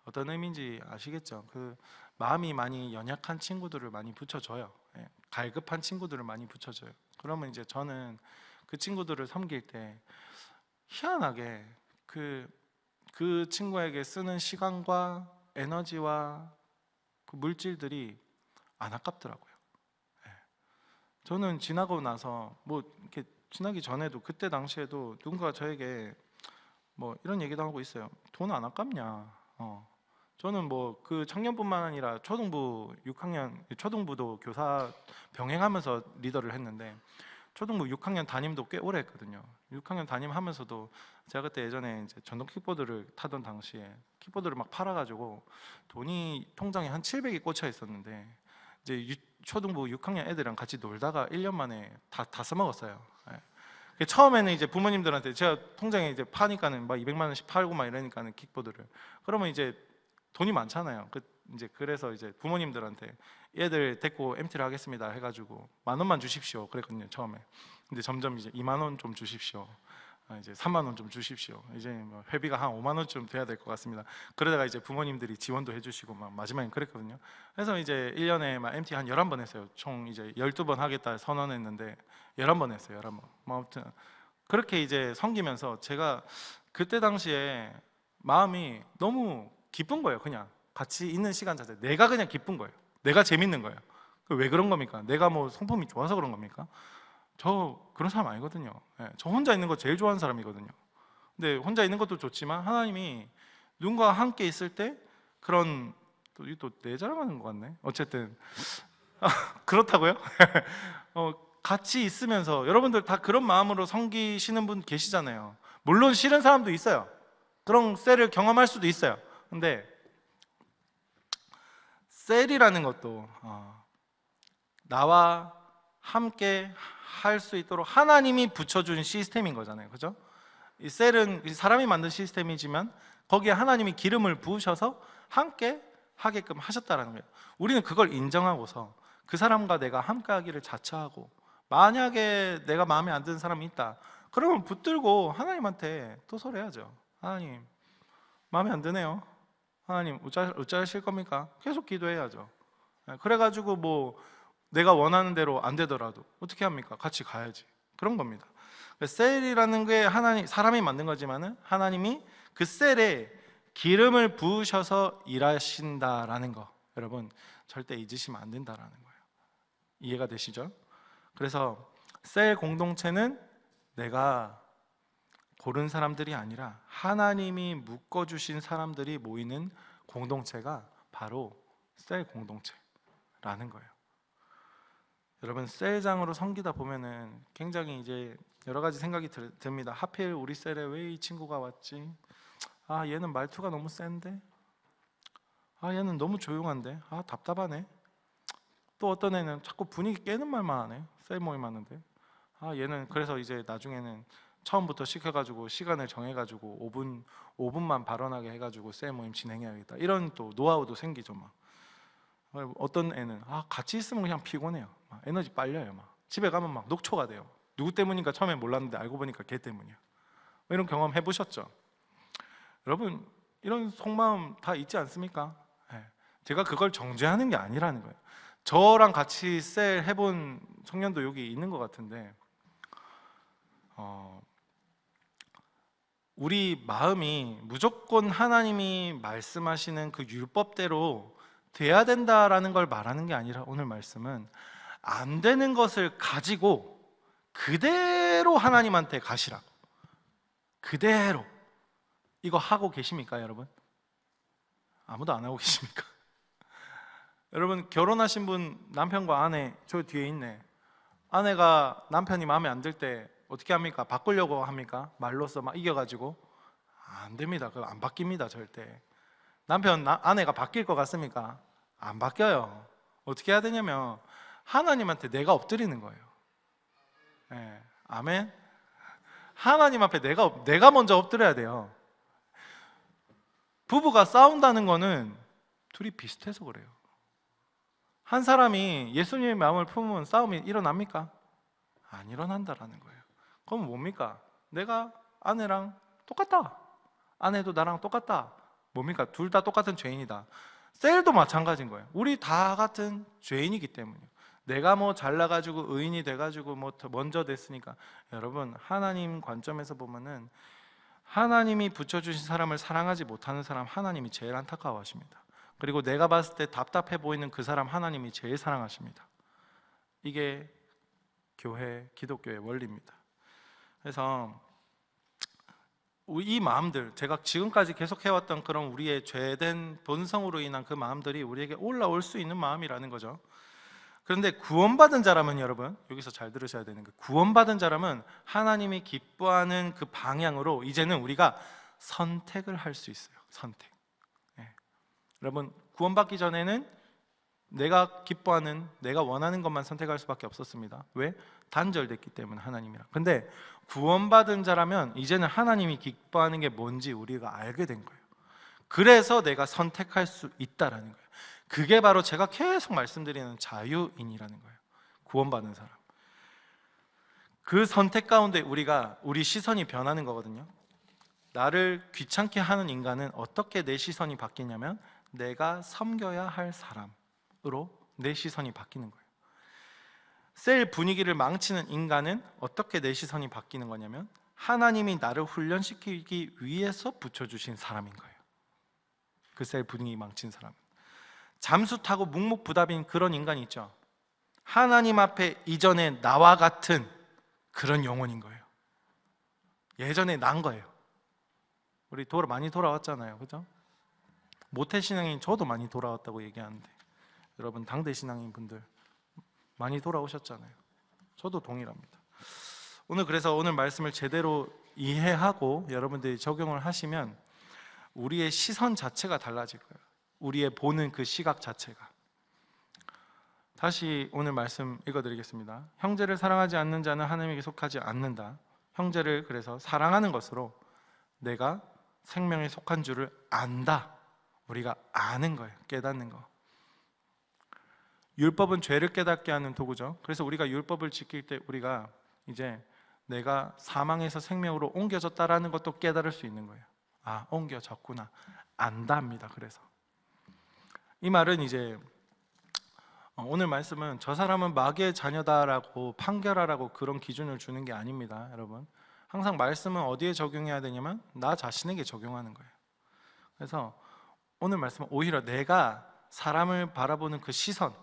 A: 어떤 의미인지 아시겠죠? 그 마음이 많이 연약한 친구들을 많이 붙여줘요. 갈급한 친구들을 많이 붙여줘요. 그러면 이제 저는 그 친구들을 섬길 때 희한하게 그 친구에게 쓰는 시간과 에너지와 그 물질들이 안 아깝더라고요. 저는 지나고 나서 뭐 이렇게 지나기 전에도, 그때 당시에도 누군가 저에게 뭐 이런 얘기도 하고 있어요. 돈 안 아깝냐? 저는 뭐 그 청년뿐만 아니라 초등부 6학년, 초등부도 교사 병행하면서 리더를 했는데, 초등부 6학년 담임도 꽤 오래 했거든요. 6학년 담임하면서도 제가 그때 예전에 이제 전동 킥보드를 타던 당시에 킥보드를 막 팔아가지고 돈이 통장에 한 700이 꽂혀 있었는데, 이제 초등부 6학년 애들이랑 같이 놀다가 1년 만에 다 써먹었어요. 처음에는 이제 부모님들한테 제가 통장에 이제 파니까는 막 200만 원씩 팔고 막 이러니까는 킥보드를, 그러면 이제 돈이 많잖아요. 그래서 이제 부모님들한테 얘들 데리고 MT를 하겠습니다 해가지고 10,000원만 주십시오 그랬거든요 처음에. 근데 점점 이제 20,000원 좀 주십시오, 이제 30,000원 좀 주십시오, 이제 뭐 회비가 한 50,000원쯤 돼야 될 것 같습니다. 그러다가 이제 부모님들이 지원도 해주시고 막 마지막엔 그랬거든요. 그래서 이제 1년에 막 MT 한 11번 했어요. 총 이제 12번 하겠다 선언했는데 11번 했어요. 11번. 뭐 아무튼 그렇게 이제 섬기면서 제가 그때 당시에 마음이 너무 기쁜 거예요. 그냥 같이 있는 시간 자체 내가 그냥 기쁜 거예요. 내가 재밌는 거예요. 왜 그런 겁니까? 내가 뭐 성품이 좋아서 그런 겁니까? 저 그런 사람 아니거든요. 저 혼자 있는 거 제일 좋아하는 사람이거든요. 근데 혼자 있는 것도 좋지만 하나님이 누군가 함께 있을 때 그런, 또 내 자랑하는 것 같네. 어쨌든 그렇다고요? 같이 있으면서 여러분들 다 그런 마음으로 섬기시는 분 계시잖아요. 물론 싫은 사람도 있어요. 그런 셀을 경험할 수도 있어요. 근데 셀이라는 것도 나와 함께 할 수 있도록 하나님이 붙여준 시스템인 거잖아요. 그죠? 이 셀은 사람이 만든 시스템이지만 거기에 하나님이 기름을 부으셔서 함께 하게끔 하셨다라는 거예요. 우리는 그걸 인정하고서 그 사람과 내가 함께 하기를 자처하고, 만약에 내가 마음에 안 드는 사람이 있다 그러면 붙들고 하나님한테 토설해야죠. 하나님, 마음에 안 드네요. 하나님, 어찌하실 겁니까? 계속 기도해야죠. 그래가지고 뭐 내가 원하는 대로 안 되더라도 어떻게 합니까? 같이 가야지. 그런 겁니다. 셀이라는 게 하나님, 사람이 만든 거지만은 하나님이 그 셀에 기름을 부으셔서 일하신다라는 거, 여러분 절대 잊으시면 안 된다라는 거예요. 이해가 되시죠? 그래서 셀 공동체는 내가 고른 사람들이 아니라 하나님이 묶어주신 사람들이 모이는 공동체가 바로 셀 공동체라는 거예요. 여러분, 셀장으로 섬기다 보면은 굉장히 이제 여러 가지 생각이 듭니다. 하필 우리 셀에 왜 이 친구가 왔지? 아, 얘는 말투가 너무 센데? 아, 얘는 너무 조용한데? 아, 답답하네. 또 어떤 애는 자꾸 분위기 깨는 말만 하네. 셀 모임 하는데. 아, 얘는 그래서 이제 나중에는 처음부터 시켜가지고 시간을 정해가지고 5분만 발언하게 해가지고 셀 모임 진행해야겠다. 이런 또 노하우도 생기죠. 막 어떤 애는 같이 있으면 그냥 피곤해요. 막 에너지 빨려요. 막 집에 가면 막 녹초가 돼요. 누구 때문인가 처음에 몰랐는데 알고 보니까 걔 때문이야. 이런 경험 해보셨죠? 여러분, 이런 속마음 다 있지 않습니까? 제가 그걸 정죄하는 게 아니라는 거예요. 저랑 같이 셀 해본 청년도 여기 있는 것 같은데, 우리 마음이 무조건 하나님이 말씀하시는 그 율법대로 돼야 된다라는 걸 말하는 게 아니라, 오늘 말씀은 안 되는 것을 가지고 그대로 하나님한테 가시라고. 그대로. 이거 하고 계십니까, 여러분? 아무도 안 하고 계십니까? 여러분, 결혼하신 분 남편과 아내 저 뒤에 있네. 아내가 남편이 마음에 안 들 때 어떻게 합니까? 바꾸려고 합니까? 말로써 막 이겨가지고? 안 됩니다. 그거 안 바뀝니다, 절대. 아내가 바뀔 것 같습니까? 안 바뀌어요. 어떻게 해야 되냐면 하나님한테 내가 엎드리는 거예요. 아멘. 하나님 앞에 내가 먼저 엎드려야 돼요. 부부가 싸운다는 거는 둘이 비슷해서 그래요. 한 사람이 예수님의 마음을 품으면 싸움이 일어납니까? 안 일어난다라는 거예요. 그럼 뭡니까? 내가 아내랑 똑같다, 아내도 나랑 똑같다. 뭡니까? 둘 다 똑같은 죄인이다. 셀도 마찬가지인 거예요. 우리 다 같은 죄인이기 때문이에요. 내가 뭐 잘나가지고 의인이 돼가지고 뭐 먼저 됐으니까. 여러분, 하나님 관점에서 보면은 하나님이 붙여주신 사람을 사랑하지 못하는 사람 하나님이 제일 안타까워하십니다. 그리고 내가 봤을 때 답답해 보이는 그 사람 하나님이 제일 사랑하십니다. 이게 기독교의 원리입니다. 그래서 이 마음들, 제가 지금까지 계속 해왔던 그런 우리의 죄된 본성으로 인한 그 마음들이 우리에게 올라올 수 있는 마음이라는 거죠. 그런데 구원받은 자라면, 여러분 여기서 잘 들으셔야 되는 게, 구원받은 자라면 하나님이 기뻐하는 그 방향으로 이제는 우리가 선택을 할 수 있어요. 선택. 여러분, 구원받기 전에는 내가 기뻐하는, 내가 원하는 것만 선택할 수밖에 없었습니다. 왜? 단절됐기 때문에, 하나님이랑. 근데 구원받은 자라면 이제는 하나님이 기뻐하는 게 뭔지 우리가 알게 된 거예요. 그래서 내가 선택할 수 있다라는 거예요. 그게 바로 제가 계속 말씀드리는 자유인이라는 거예요. 구원받은 사람. 그 선택 가운데 우리 시선이 변하는 거거든요. 나를 귀찮게 하는 인간은 어떻게 내 시선이 바뀌냐면, 내가 섬겨야 할 사람으로 내 시선이 바뀌는 거예요. 셀 분위기를 망치는 인간은 어떻게 내 시선이 바뀌는 거냐면, 하나님이 나를 훈련시키기 위해서 붙여주신 사람인 거예요. 그 셀 분위기 망친 사람은. 잠수 타고 묵묵부답인 그런 인간이 있죠. 하나님 앞에 이전에 나와 같은 그런 영혼인 거예요. 예전에 난 거예요. 우리 많이 돌아왔잖아요, 그죠? 모태신앙인 저도 많이 돌아왔다고 얘기하는데, 여러분 당대 신앙인 분들 많이 돌아오셨잖아요. 저도 동일합니다. 그래서 오늘 말씀을 제대로 이해하고 여러분들이 적용을 하시면 우리의 시선 자체가 달라질 거예요. 우리의 보는 그 시각 자체가. 다시 오늘 말씀 읽어드리겠습니다. 형제를 사랑하지 않는 자는 하나님에게 속하지 않는다. 형제를 그래서 사랑하는 것으로 내가 생명에 속한 줄을 안다. 우리가 아는 거예요. 깨닫는 거. 율법은 죄를 깨닫게 하는 도구죠. 그래서 우리가 율법을 지킬 때 우리가 이제 내가 사망에서 생명으로 옮겨졌다라는 것도 깨달을 수 있는 거예요. 아, 옮겨졌구나. 안답니다. 그래서 이 말은 이제 오늘 말씀은 저 사람은 마귀의 자녀다라고 판결하라고 그런 기준을 주는 게 아닙니다. 여러분, 항상 말씀은 어디에 적용해야 되냐면 나 자신에게 적용하는 거예요. 그래서 오늘 말씀은 오히려 내가 사람을 바라보는 그 시선,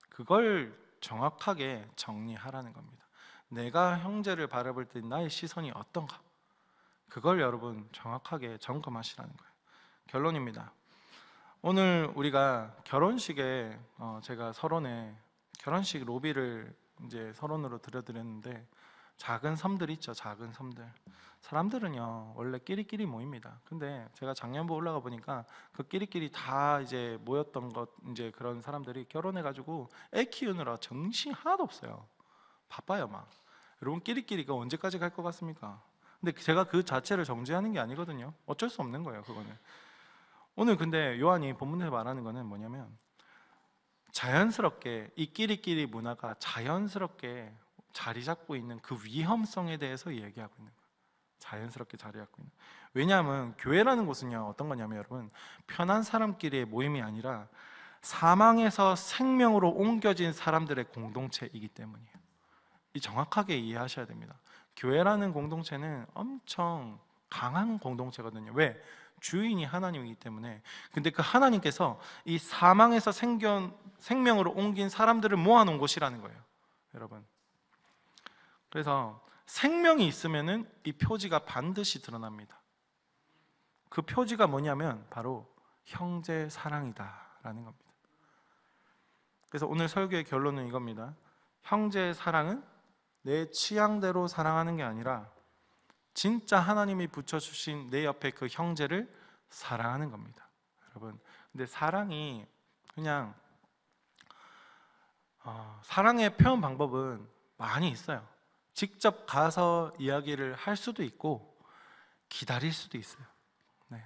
A: 그걸 정확하게 정리하라는 겁니다. 내가 형제를 바라볼 때 나의 시선이 어떤가, 그걸 여러분 정확하게 점검하시라는 거예요. 결론입니다. 오늘 우리가 결혼식에 제가 서론에 결혼식 로비를 이제 서론으로 들려드렸는데, 작은 섬들 있죠. 작은 섬들. 사람들은요 원래 끼리끼리 모입니다. 근데 제가 작년부 올라가 보니까 그 끼리끼리 다 이제 모였던 것, 이제 그런 사람들이 결혼해가지고 애 키우느라 정신 하나도 없어요. 바빠요 막. 여러분, 끼리끼리가 언제까지 갈 것 같습니까? 근데 제가 그 자체를 정죄하는 게 아니거든요. 어쩔 수 없는 거예요, 그거는. 오늘 근데 요한이 본문에서 말하는 거는 뭐냐면, 자연스럽게 이 끼리끼리 문화가 자연스럽게 자리 잡고 있는 그 위험성에 대해서 얘기하고 있는 거예요. 자연스럽게 자리 잡고 있는. 왜냐하면 교회라는 곳은요 어떤 거냐면, 여러분, 편한 사람끼리의 모임이 아니라 사망에서 생명으로 옮겨진 사람들의 공동체이기 때문이에요. 이 정확하게 이해하셔야 됩니다. 교회라는 공동체는 엄청 강한 공동체거든요. 왜? 주인이 하나님이기 때문에. 근데 그 하나님께서 이 사망에서 생명으로 옮긴 사람들을 모아놓은 곳이라는 거예요, 여러분. 그래서 생명이 있으면은 이 표지가 반드시 드러납니다. 그 표지가 뭐냐면 바로 형제 사랑이다라는 겁니다. 그래서 오늘 설교의 결론은 이겁니다. 형제의 사랑은 내 취향대로 사랑하는 게 아니라 진짜 하나님이 붙여주신 내 옆에 그 형제를 사랑하는 겁니다, 여러분. 근데 사랑이 그냥 사랑의 표현 방법은 많이 있어요. 직접 가서 이야기를 할 수도 있고 기다릴 수도 있어요. 네.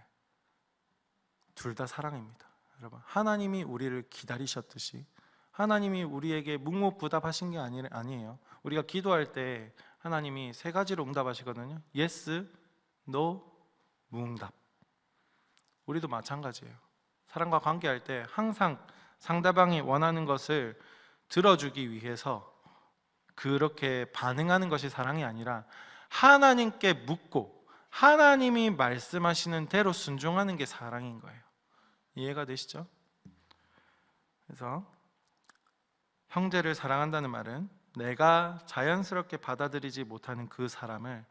A: 둘 다 사랑입니다, 여러분. 하나님이 우리를 기다리셨듯이 하나님이 우리에게 묵묵부답하신 게 아니에요. 우리가 기도할 때 하나님이 세 가지로 응답하시거든요. 예스, 노, 무응답. 우리도 마찬가지예요. 사람과 관계할 때 항상 상대방이 원하는 것을 들어주기 위해서 그렇게 반응하는 것이 사랑이 아니라 하나님께 묻고 하나님이 말씀하시는 대로 순종하는 게 사랑인 거예요. 이해가 되시죠? 그래서 형제를 사랑한다는 말은 내가 자연스럽게 받아들이지 못하는 그 사람을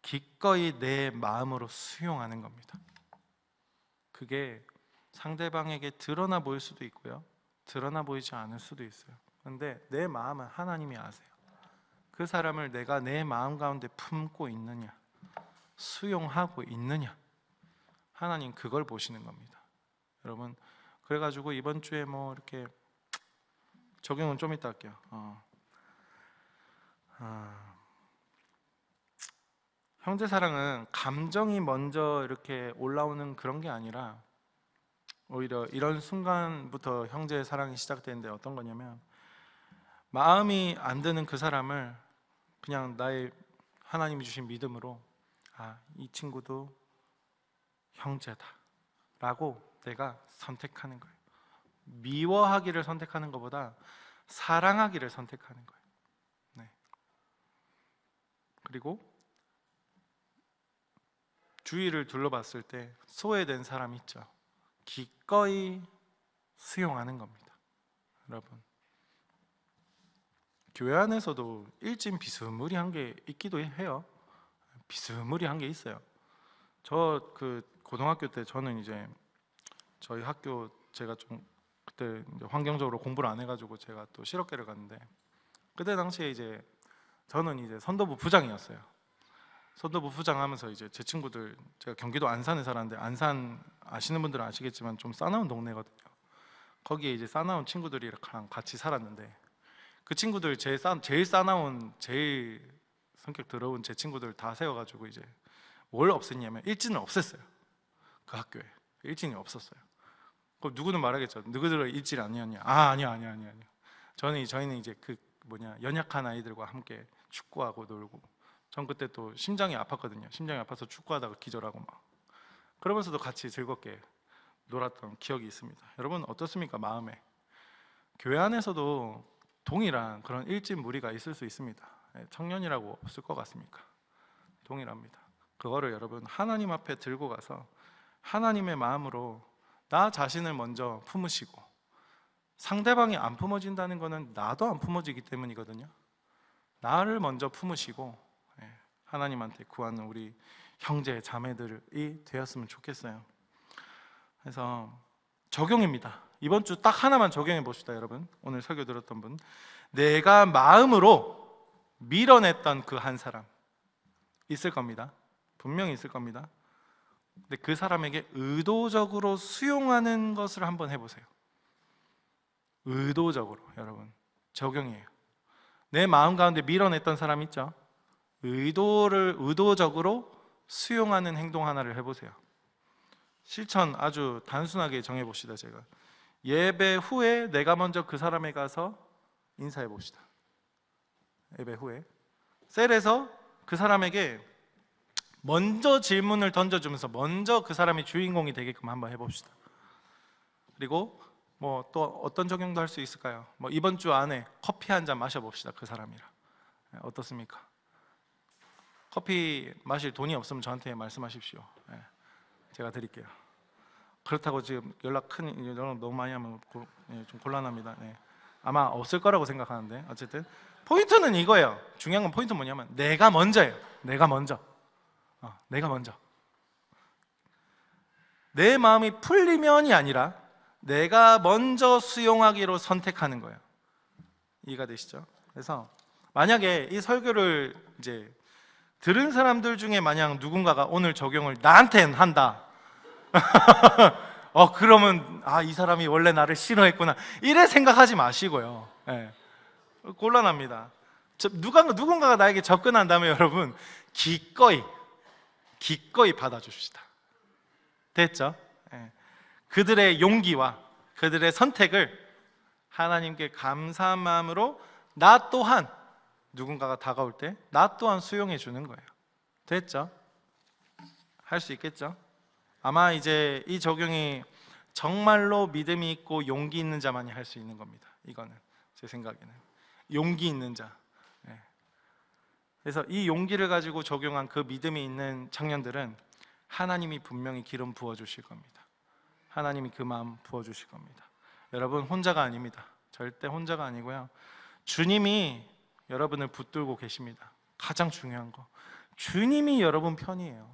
A: 기꺼이 내 마음으로 수용하는 겁니다. 그게 상대방에게 드러나 보일 수도 있고요, 드러나 보이지 않을 수도 있어요. 그런데 내 마음은 하나님이 아세요. 그 사람을 내가 내 마음 가운데 품고 있느냐, 수용하고 있느냐, 하나님 그걸 보시는 겁니다, 여러분. 그래가지고 이번 주에 뭐 이렇게 적용은 좀 이따 할게요. 형제 사랑은 감정이 먼저 이렇게 올라오는 그런 게 아니라 오히려 이런 순간부터 형제의 사랑이 시작되는데, 어떤 거냐면 마음이 안 드는 그 사람을 그냥 나의 하나님이 주신 믿음으로 이 친구도 형제다 라고 내가 선택하는 거예요. 미워하기를 선택하는 것보다 사랑하기를 선택하는 거예요. 네. 그리고 주위를 둘러봤을 때 소외된 사람 있죠. 기꺼이 수용하는 겁니다, 여러분. 교회 안에서도 일진 비스무리한 게 있기도 해요. 비스무리한 게 있어요. 저 그 고등학교 때 저는 이제 저희 학교 제가 좀 그때 이제 환경적으로 공부를 안 해가지고 제가 또 실업계를 갔는데, 그때 당시에 이제 저는 이제 선도부 부장이었어요. 선도부 부장하면서 이제 제 친구들, 제가 경기도 안산에 살았는데 안산 아시는 분들은 아시겠지만 좀 싸나운 동네거든요. 거기에 이제 싸나운 친구들이랑 같이 살았는데, 그 친구들 제일 싸나운 제일 성격 더러운 제 친구들 다 세워가지고 이제 뭘 없앴냐면 일진을 없앴어요. 그 학교에 일진이 없었어요. 그럼 누구는 말하겠죠. 너희들은 일진 아니었냐? 아니야. 저희는 이제 연약한 아이들과 함께 축구하고 놀고, 전 그때 또 심장이 아팠거든요. 심장이 아파서 축구하다가 기절하고 막 그러면서도 같이 즐겁게 놀았던 기억이 있습니다. 여러분 어떻습니까? 마음에 교회 안에서도 동일한 그런 일진 무리가 있을 수 있습니다. 청년이라고 없을 것 같습니까? 동일합니다. 그거를 여러분 하나님 앞에 들고 가서 하나님의 마음으로 나 자신을 먼저 품으시고, 상대방이 안 품어진다는 것은 나도 안 품어지기 때문이거든요. 나를 먼저 품으시고 하나님한테 구하는 우리 형제 자매들이 되었으면 좋겠어요. 그래서 적용입니다. 이번 주 딱 하나만 적용해 봅시다. 여러분 오늘 설교 들었던 분, 내가 마음으로 밀어냈던 그 한 사람 있을 겁니다. 분명히 있을 겁니다. 근데 그 사람에게 의도적으로 수용하는 것을 한번 해보세요. 의도적으로. 여러분 적용이에요. 내 마음 가운데 밀어냈던 사람 있죠? 의도적으로 수용하는 행동 하나를 해보세요. 실천 아주 단순하게 정해봅시다. 제가 예배 후에 내가 먼저 그 사람에 가서 인사해 봅시다. 예배 후에 셀에서 그 사람에게 먼저 질문을 던져주면서 먼저 그 사람이 주인공이 되게끔 한번 해봅시다. 그리고 또 어떤 적용도 할 수 있을까요? 이번 주 안에 커피 한 잔 마셔봅시다. 그 사람이랑. 어떻습니까? 커피 마실 돈이 없으면 저한테 말씀하십시오. 제가 드릴게요. 그렇다고 지금 연락 너무 많이 하면 좀 곤란합니다. 아마 없을 거라고 생각하는데, 어쨌든 포인트는 이거예요. 중요한 건 포인트는 뭐냐면 내가 먼저예요. 내가 먼저. 내 마음이 풀리면이 아니라 내가 먼저 수용하기로 선택하는 거예요. 이해가 되시죠? 그래서 만약에 이 설교를 이제 들은 사람들 중에 만약 누군가가 오늘 적용을 나한텐 한다 그러면 이 사람이 원래 나를 싫어했구나 이래 생각하지 마시고요. 곤란합니다. 누군가가 나에게 접근한다면 여러분 기꺼이 받아줍시다. 됐죠? 그들의 용기와 그들의 선택을 하나님께 감사한 마음으로 나 또한 누군가가 다가올 때 나 또한 수용해 주는 거예요. 됐죠? 할 수 있겠죠? 아마 이제 이 적용이 정말로 믿음이 있고 용기 있는 자만이 할 수 있는 겁니다. 이거는 제 생각에는 용기 있는 자. 그래서 이 용기를 가지고 적용한 그 믿음이 있는 청년들은 하나님이 분명히 기름 부어주실 겁니다. 하나님이 그 마음 부어주실 겁니다. 여러분 혼자가 아닙니다. 절대 혼자가 아니고요. 주님이 여러분을 붙들고 계십니다. 가장 중요한 거, 주님이 여러분 편이에요.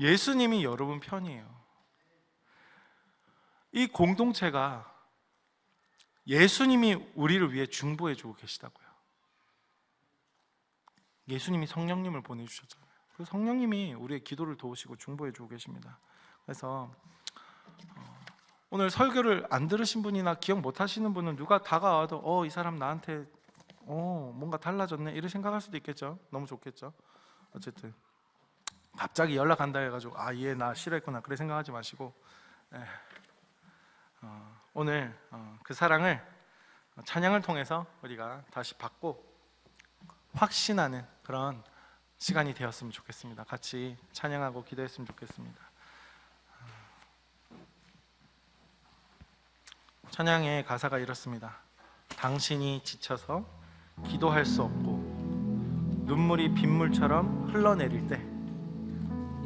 A: 예수님이 여러분 편이에요. 이 공동체가 예수님이 우리를 위해 중보해 주고 계시다고요. 예수님이 성령님을 보내주셨잖아요. 그 성령님이 우리의 기도를 도우시고 중보해 주고 계십니다. 그래서 오늘 설교를 안 들으신 분이나 기억 못 하시는 분은 누가 다가와도 이 사람 나한테 뭔가 달라졌네 이렇게 생각할 수도 있겠죠. 너무 좋겠죠. 어쨌든 갑자기 연락한다 해가지고 얘 나 싫어했구나 그래 생각하지 마시고 오늘 그 사랑을 찬양을 통해서 우리가 다시 받고 확신하는 그런 시간이 되었으면 좋겠습니다. 같이 찬양하고 기도했으면 좋겠습니다. 찬양의 가사가 이렇습니다. 당신이 지쳐서 기도할 수 없고 눈물이 빗물처럼 흘러내릴 때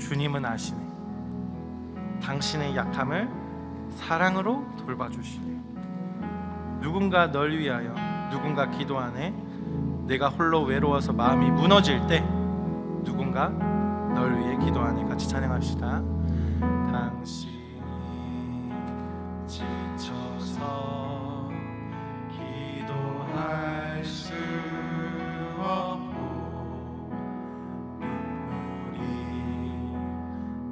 A: 주님은 아시네. 당신의 약함을 사랑으로 돌봐주시네. 누군가 널 위하여 누군가 기도하네. 내가 홀로 외로워서 마음이 무너질 때 누군가 널 위해 기도하네. 같이 찬양합시다. 당신이 지쳐서 기도할 수 없고 눈물이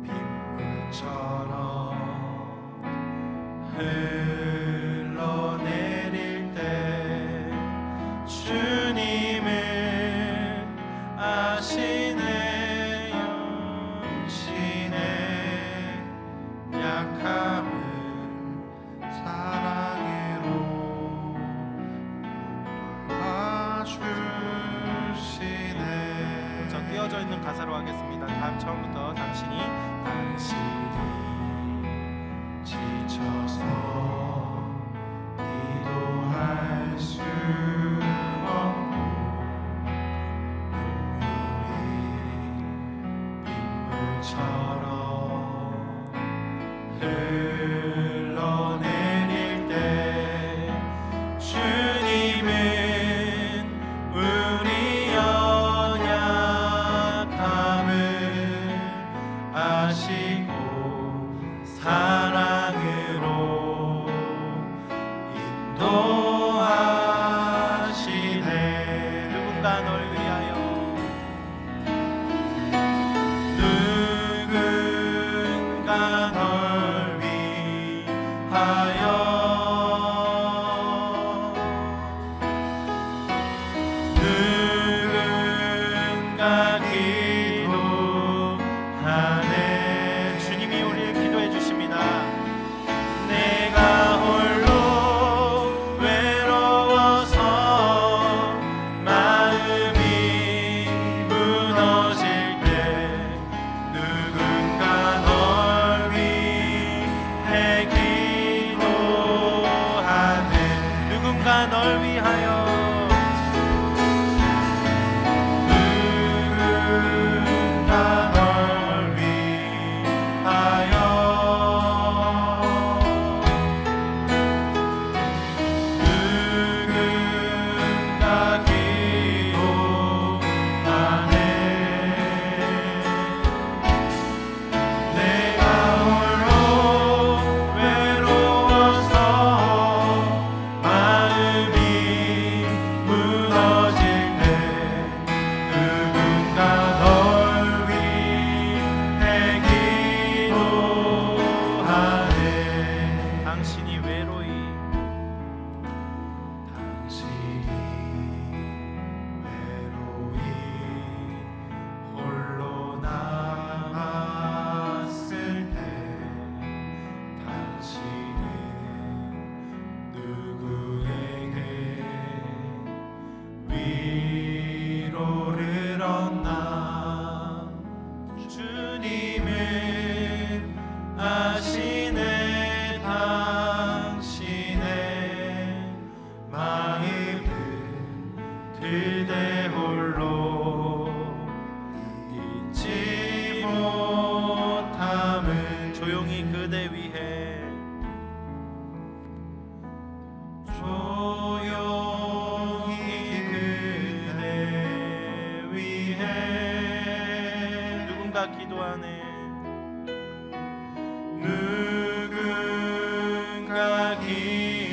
A: 빗물처럼 흘러내릴 때 주님은 사랑으로 도와주시네. 저 띄어져 있는 가사로 하겠습니다. 다음 처음부터 당신이 지쳐서 기도할 수 없고 눈물이 빗물처럼 흘러내릴 때 주님은 우리 연약함을 아시고 사랑으로 인도하시네. 누군가 널 위하여 누군가 기도하네. 주님이 우리를 기도해 주십니다. 내가 홀로 외로워서 마음이 무너질 때 누군가 널 위해 기도하네. 누군가 널 위하여 그대 홀로 잊지 못함을 조용히 그대 위해 누군가 기도하네. 누군가 기도하네.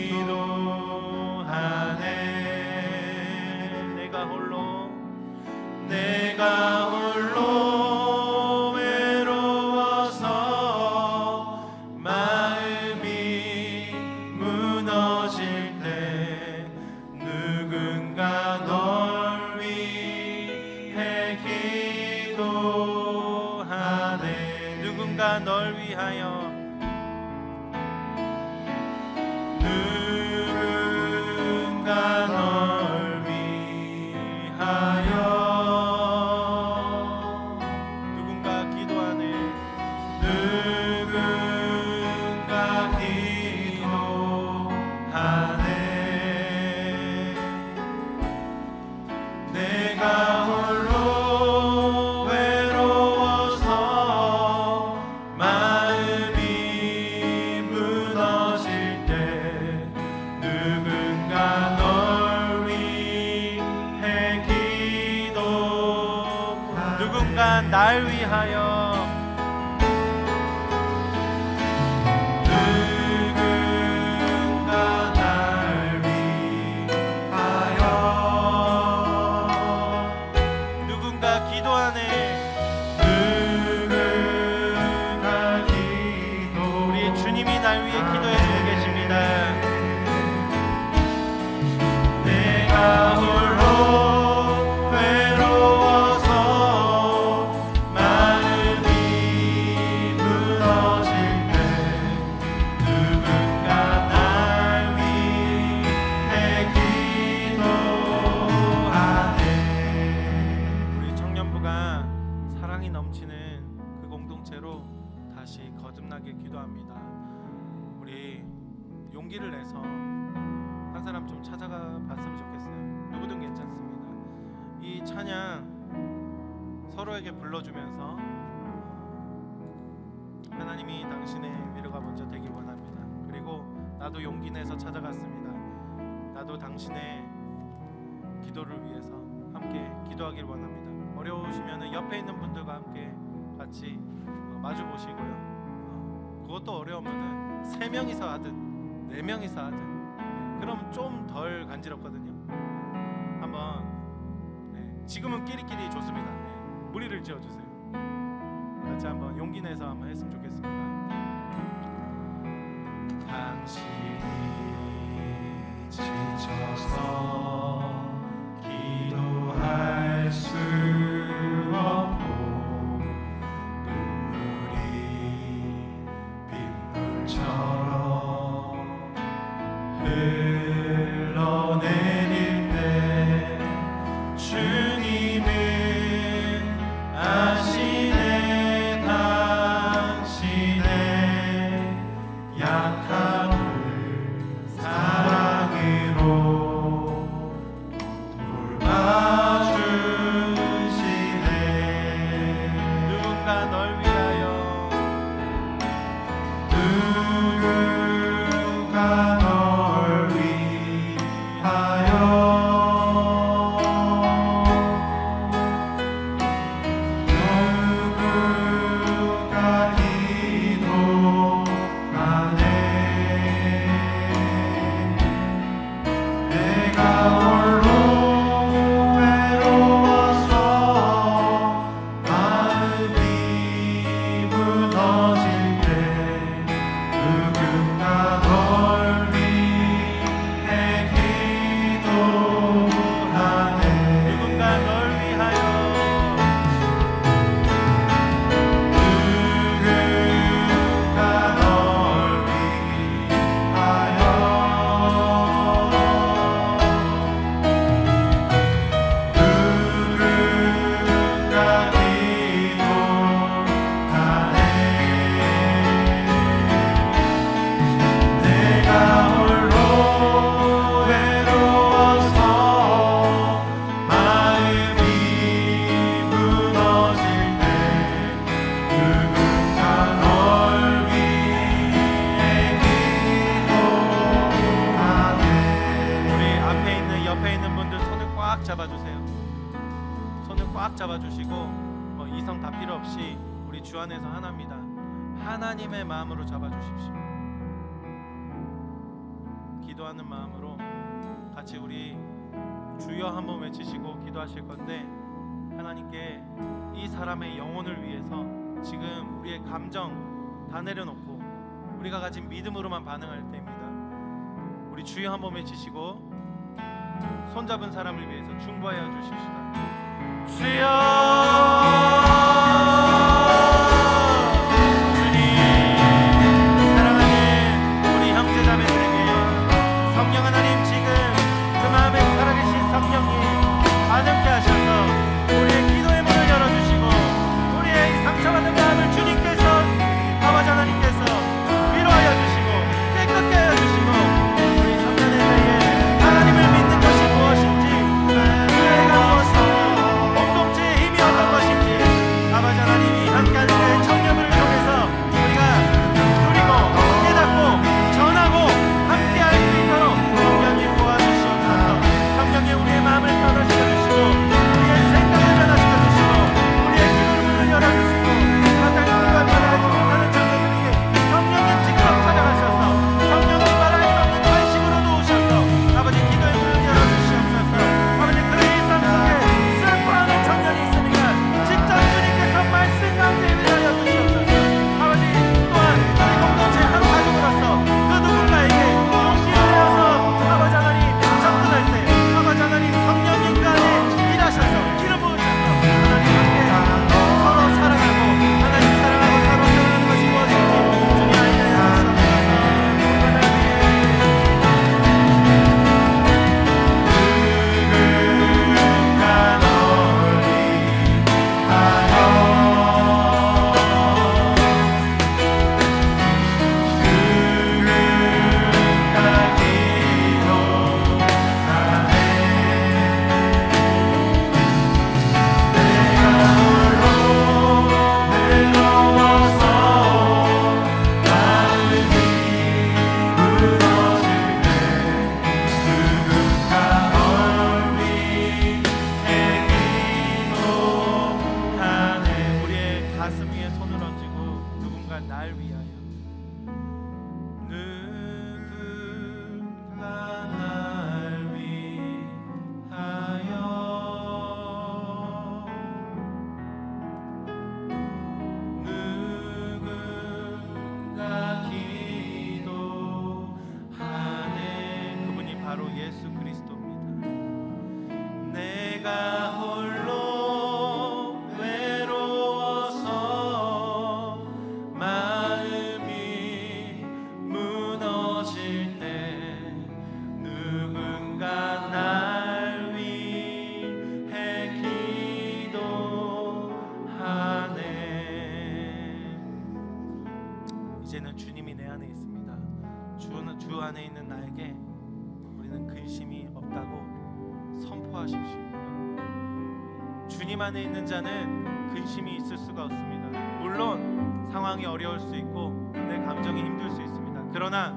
A: 내가 홀로 외로워서 마음이 무너질 때 누군가 널 위해 기도하네. 누군가 널 위하여 누군가 널 위하여 내가 홀로 외로워서 마음이 무너질 때 누군가 널 위해 기도 누군가 날 위하여 날 위해 기도해 주고 계십니다. 내가 홀로 외로워서 마음이 무너질 때 기도합니다. 우리 용기를 내서 한 사람 좀 찾아가 봤으면 좋겠어요. 누구든 괜찮습니다. 이 찬양 서로에게 불러주면서 하나님이 당신의 위로가 먼저 되길 원합니다. 그리고 나도 용기 내서 찾아갔습니다. 나도 당신의 기도를 위해서 함께 기도하길 원합니다. 어려우시면 옆에 있는 분들과 함께 같이 마주 보시고요. 그것도 어려우면 3명이서 하든 4명이서 하든 그럼 좀 덜 간지럽거든요. 한번 지금은 끼리끼리 좋습니다. 무리를 지어주세요. 같이 한번 용기 내서 한번 했으면 좋겠습니다. 당신이 지쳐서 기도할 수 없고 눈물이 빗물처럼 흘러내릴 때 주님은 아시네. 당신의 약함을 사랑으로 돌봐주시네. 누군가 널 위하여 누군가 널 위하여 누군가 기도하네. 내가 홀로 외로워서 마음이 무너질 때 누군가 널 위해 기도하네. 누군가 널 위하여 누군가 널 위하여 누군가 기도하네. 내가 홀로 외로워서 마음이 무너질 때 누군가 널 위해 기도하네. 우리 앞에 있는 옆에 있는 분들 손을 꽉 잡아주세요. 손을 꽉 잡아주시고 이성 다 필요 없이 우리 주 안에서 하나입니다. 하나님의 마음으로 잡아주십시오. 기도하는 마음으로 같이 우리 주여 한번 외치시고 기도하실 건데, 하나님께 이 사람의 영혼을 위해서 지금 우리의 감정 다 내려놓고 우리가 가진 믿음으로만 반응할 때입니다. 우리 주여 한번 외치시고 손잡은 사람을 위해서 중보하여 주십시다. 주여, 성령 하나님, 지금 그 마음에 살아계신 성령이 가득케 하셔서 우리의 기도의 문을 열어주시고 우리의 이 상처받은 마음을 주님께서, 아버지 하나님께서 위로하여 주시고 깨끗게 하여 주시고 우리 성년의 때에 하나님을 믿는 것이 무엇인지, 교회가 무엇인지, 공동체의 힘이 어떤 내가 홀로 외로워서 마음이 무너질 때 누군가 날 위해 기도하네. 이제는 주님이 내 안에 있습니다. 주 안에 있는 나에게 우리는 근심이 없다고 선포하십시오. 주님 안에 있는 자는 근심이 있을 수가 없습니다. 물론 상황이 어려울 수 있고 내 감정이 힘들 수 있습니다. 그러나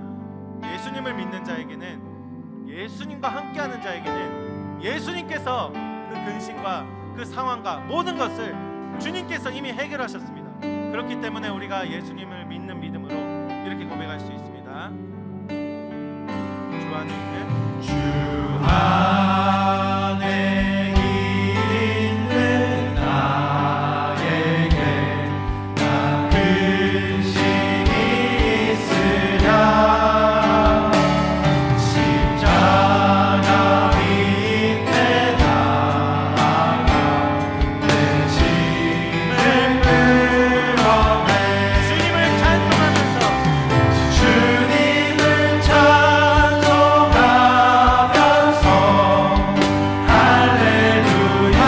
A: 예수님을 믿는 자에게는, 예수님과 함께하는 자에게는 예수님께서 그 근심과 그 상황과 모든 것을 주님께서 이미 해결하셨습니다. 그렇기 때문에 우리가 예수님을 믿는 믿음으로 이렇게 고백할 수 있습니다. 주 안에 있는, 주 안에 있는 나에게 나 근심이 있으랴. 십자가 밑에 나아가 내 짐을 끌어내. 주님을 찬송하면서, 주님을 찬송하면서 할렐루야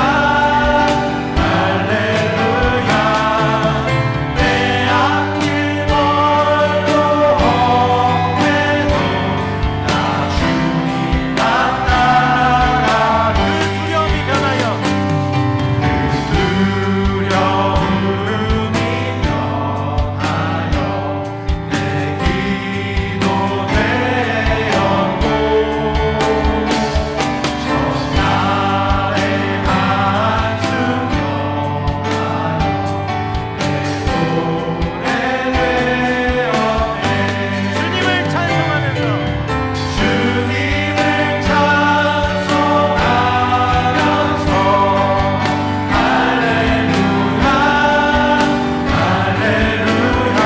A: 할렐루야. 내 앞길 멀고 험해도 나 주님만 따라가리. 그 두려움이 변하여, 그 두려움이 변하여 내 기도 되었고 저 나의 한숨 변하여 내 노래 되었네. 주님을 찬송하면서, 주님을 찬송하면서 할렐루야 할렐루야.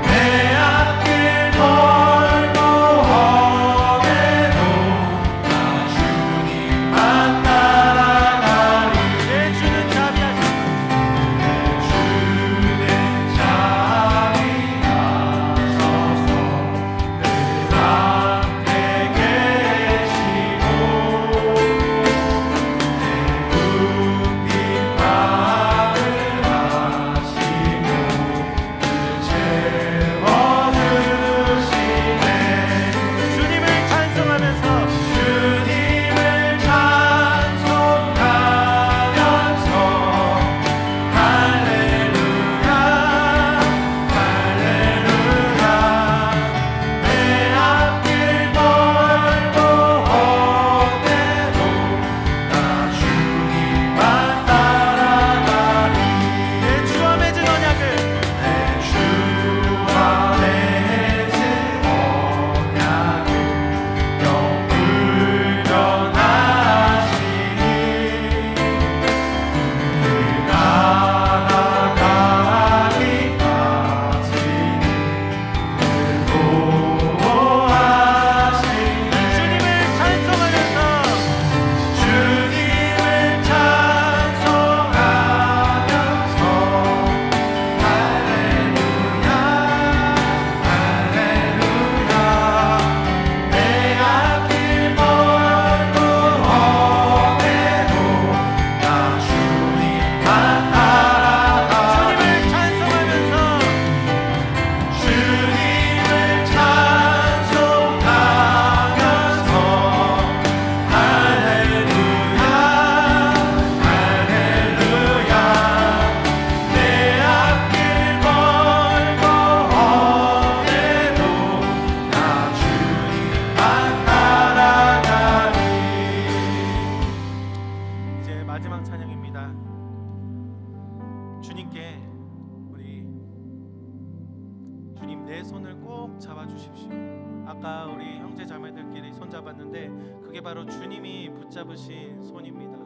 A: 내 앞길 멀고 험해도 나 주님만 따라가리. 내 주는 자비하시고, 내 주는 자비하셔서 늘 함께 계시고 내 굽힌 마음을 아시고 늘 채워주시네. 주님을 찬송하면서, 주님을 찬송하면서 할렐루야 할렐루야. 내 앞길 멀고 험해도 나 주님만 따라가리. 내 주와 맺은 언약을, 내 주와 맺은 언약을 영불변하시니 그 나아가기까지는 보호하시네. 주님을 찬송하면서, 주님을 찬송하면서 할렐루야 할렐루야. 내 앞길 멀고 험해도 나 주님만 따라가. 주님을 찬송하면서, 주님을 찬송하면서 할렐루야 할렐루야. 내 앞길 멀고 험해도 나 주님만 따라가리. 이제 마지막 찬양입니다. 주님께 우리 주님 내 손을 꼭 잡아주십시오. 아까 우리 형제 자매들끼리 손 잡았는데 그게 바로 주님이 붙잡으신 손입니다.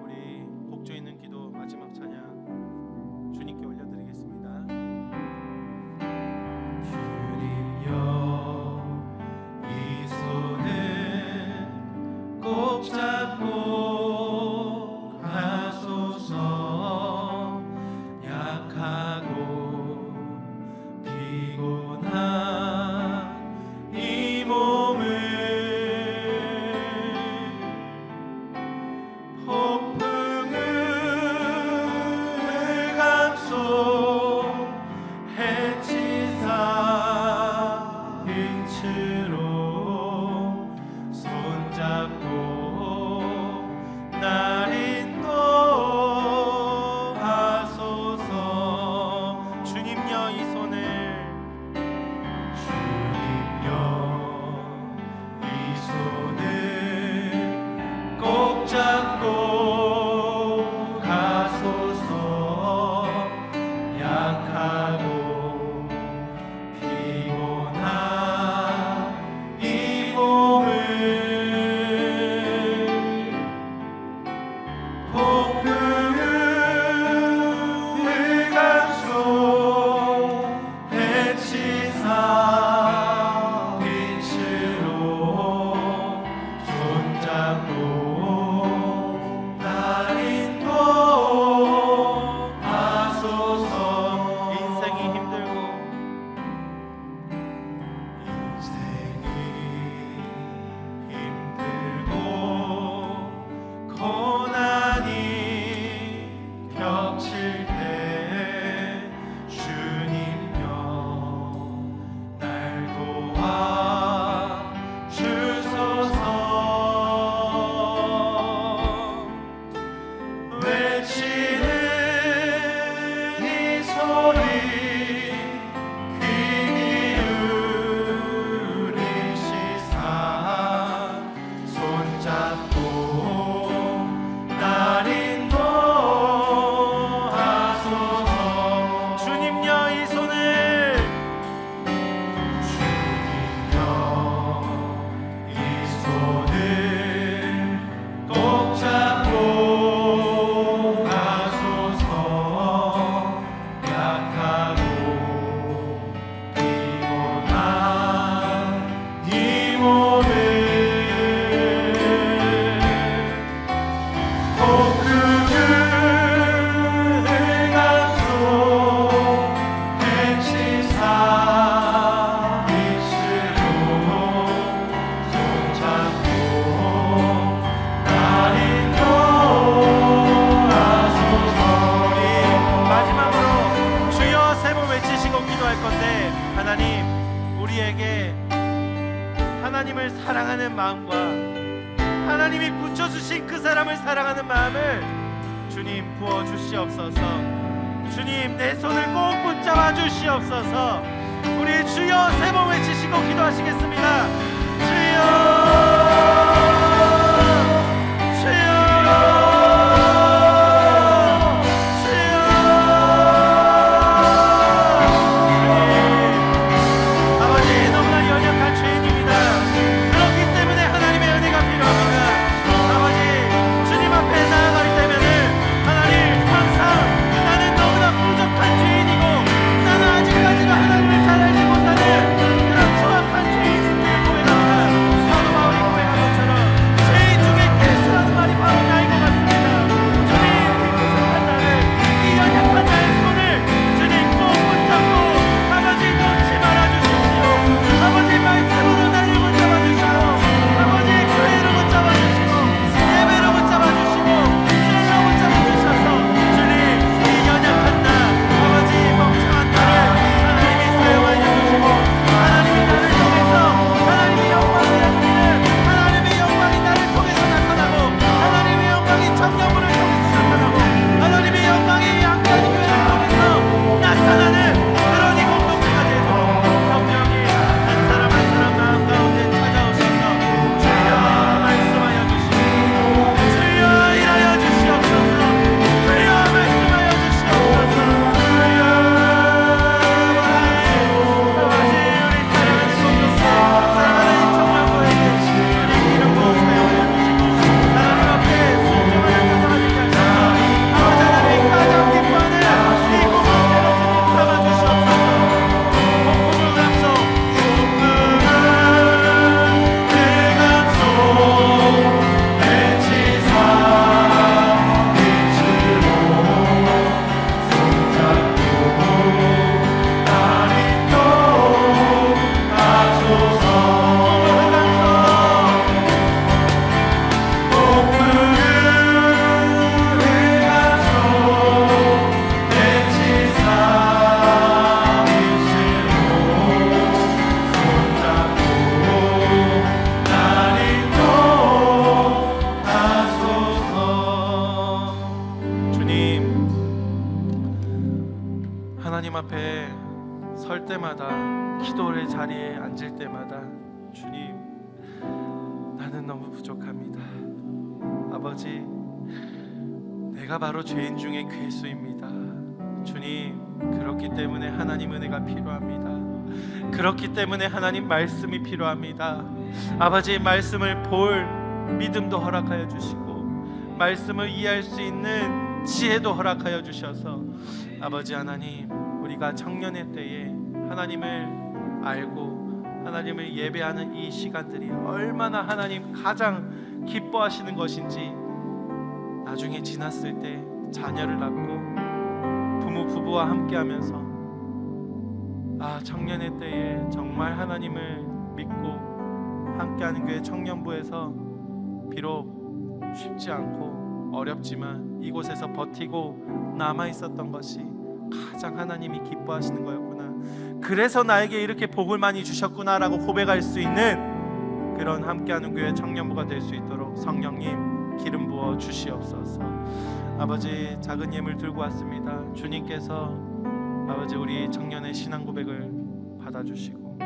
A: 우리 곡조 있는 기도 마지막 찬양 주님께 올려드리겠습니다. 주님여 이 손을 꼭 잡고 외치사 빛으로 손잡고 날 인도하소서. 인생이 힘들고 고난이 겹칠 때 주님여 날 도와 주소서. 외치는 이 소리 귀 기울이시사 손잡고 날 인도하소서. 주님여 이 손을 꼭 잡고 가소서. 약하고 피곤한 이 몸을 꼭 그을감소 해치사 빛으로 손잡고 날 인도하소서. 우리 마지막으로 주여 세 번 외치시고 기도할 건데, 하나님 우리에게 하나님을 사랑하는 마음과 하나님이 붙여주신 그 사람을 사랑하는 마음을 주님 부어주시옵소서. 주님 내 손을 꼭 붙잡아 주시옵소서. 우리 주여 세 번 외치시고 기도하시겠습니다. 주여 주여 주여. 아버지 너무나 연약한 죄인입니다. 그렇기 때문에 하나님의 은혜가 필요합니다. 아버지 주님 앞에 나아갈 때면은 하나님 항상 나는 너무나 부족한 죄인이고 나는 아직까지도 하나님을 잘 알지 못하는 그런 추악한 죄인인데 고백합니다. 사도 바울이 고백한 것처럼 죄인 중에 개수라는 말이 바로 나인 것 같습니다. 주님 이 부족한 나를, 이 연약한 나의 손을 주님 꼭 붙잡고 아버지 놓지 말아주십시오. 아버지 말씀으로 나를 붙잡아 주시고 아버지 교회로 붙잡아 주시고 예배로 붙잡아 주시고 셀로 붙잡아 주셔서 주님 이 연약한 나 아버지 멍청한 나를 하나님이 사용하여 주시고 하나님이 나를 통해서 하나님의 영광을 나타내는 하나님의 영광이 나를 통해서 나타나고 하나님의 영광이 청년부를 통해서 나타나고 하나님의 영광이 양가지 교회를 통해서 나타나는 그런 이 공동체가 되도록 성령이 한 사람 한 사람 마음 가운데 찾아오셔서 주여 말씀하여 주시옵소서. 주여 일하여 주시옵소서. 주여 말씀하여 주시옵소서. 주여 아버지 우리 사랑하는 공동체 사랑하는 이 청년부에게 주님 이름 꼭 사용하여 주시고 하나님 앞에 순종하는 가정하게 하시고 아버지 하나님 가장 기뻐하는 이 공동체로 주님 삼아 주시옵소서. 복음을 감소 복음은 대감소 해치사 빛으로 손잡고 날 인도하소서. 복음을 감소 복음은 대감소 해치사 빛으로 손잡고 날 인도하소서. 주님 하나님 앞에 설 때마다 기도의 자리에 앉을 때마다 주님 나는 너무 부족합니다. 아버지 내가 바로 죄인 중에 괴수입니다. 주님 그렇기 때문에 하나님 은혜가 필요합니다. 그렇기 때문에 하나님 말씀이 필요합니다. 아버지 말씀을 볼 믿음도 허락하여 주시고 말씀을 이해할 수 있는 지혜도 허락하여 주셔서 아버지 하나님 우리가 청년의 때에 하나님을 알고 하나님을 예배하는 이 시간들이 얼마나 하나님 가장 기뻐하시는 것인지, 나중에 지났을 때 자녀를 낳고 부부와 함께하면서 청년의 때에 정말 하나님을 믿고 함께하는 교회 청년부에서 비록 쉽지 않고 어렵지만 이곳에서 버티고 남아 있었던 것이 가장 하나님이 기뻐하시는 거였구나, 그래서 나에게 이렇게 복을 많이 주셨구나라고 고백할 수 있는 그런 함께하는 교회 청년부가 될 수 있도록 성령님 기름 부어 주시옵소서. 아버지, 작은 예물 들고 왔습니다. 주님께서 아버지 우리 청년의 신앙 고백을 받아주시고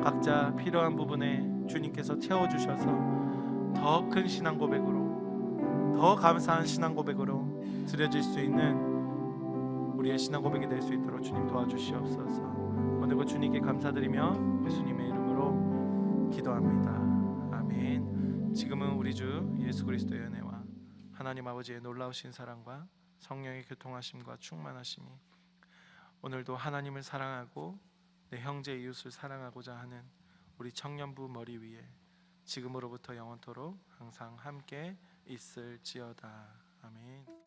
A: 각자 필요한 부분에 주님께서 채워주셔서 더 큰 신앙 고백으로, 더 감사한 신앙 고백으로 드려질 수 있는 우리의 신앙 고백이 될 수 있도록 주님 도와주시옵소서. 오늘도 주님께 감사드리며 예수님의 이름으로 기도합니다. 아멘. 지금은 우리 주 예수 그리스도의 은혜와 하나님 아버지의 놀라우신 사랑과 성령의 교통하심과 충만하심이 오늘도 하나님을 사랑하고 내 형제 이웃을 사랑하고자 하는 우리 청년부 머리 위에 지금으로부터 영원토록 항상 함께 있을지어다. 아멘.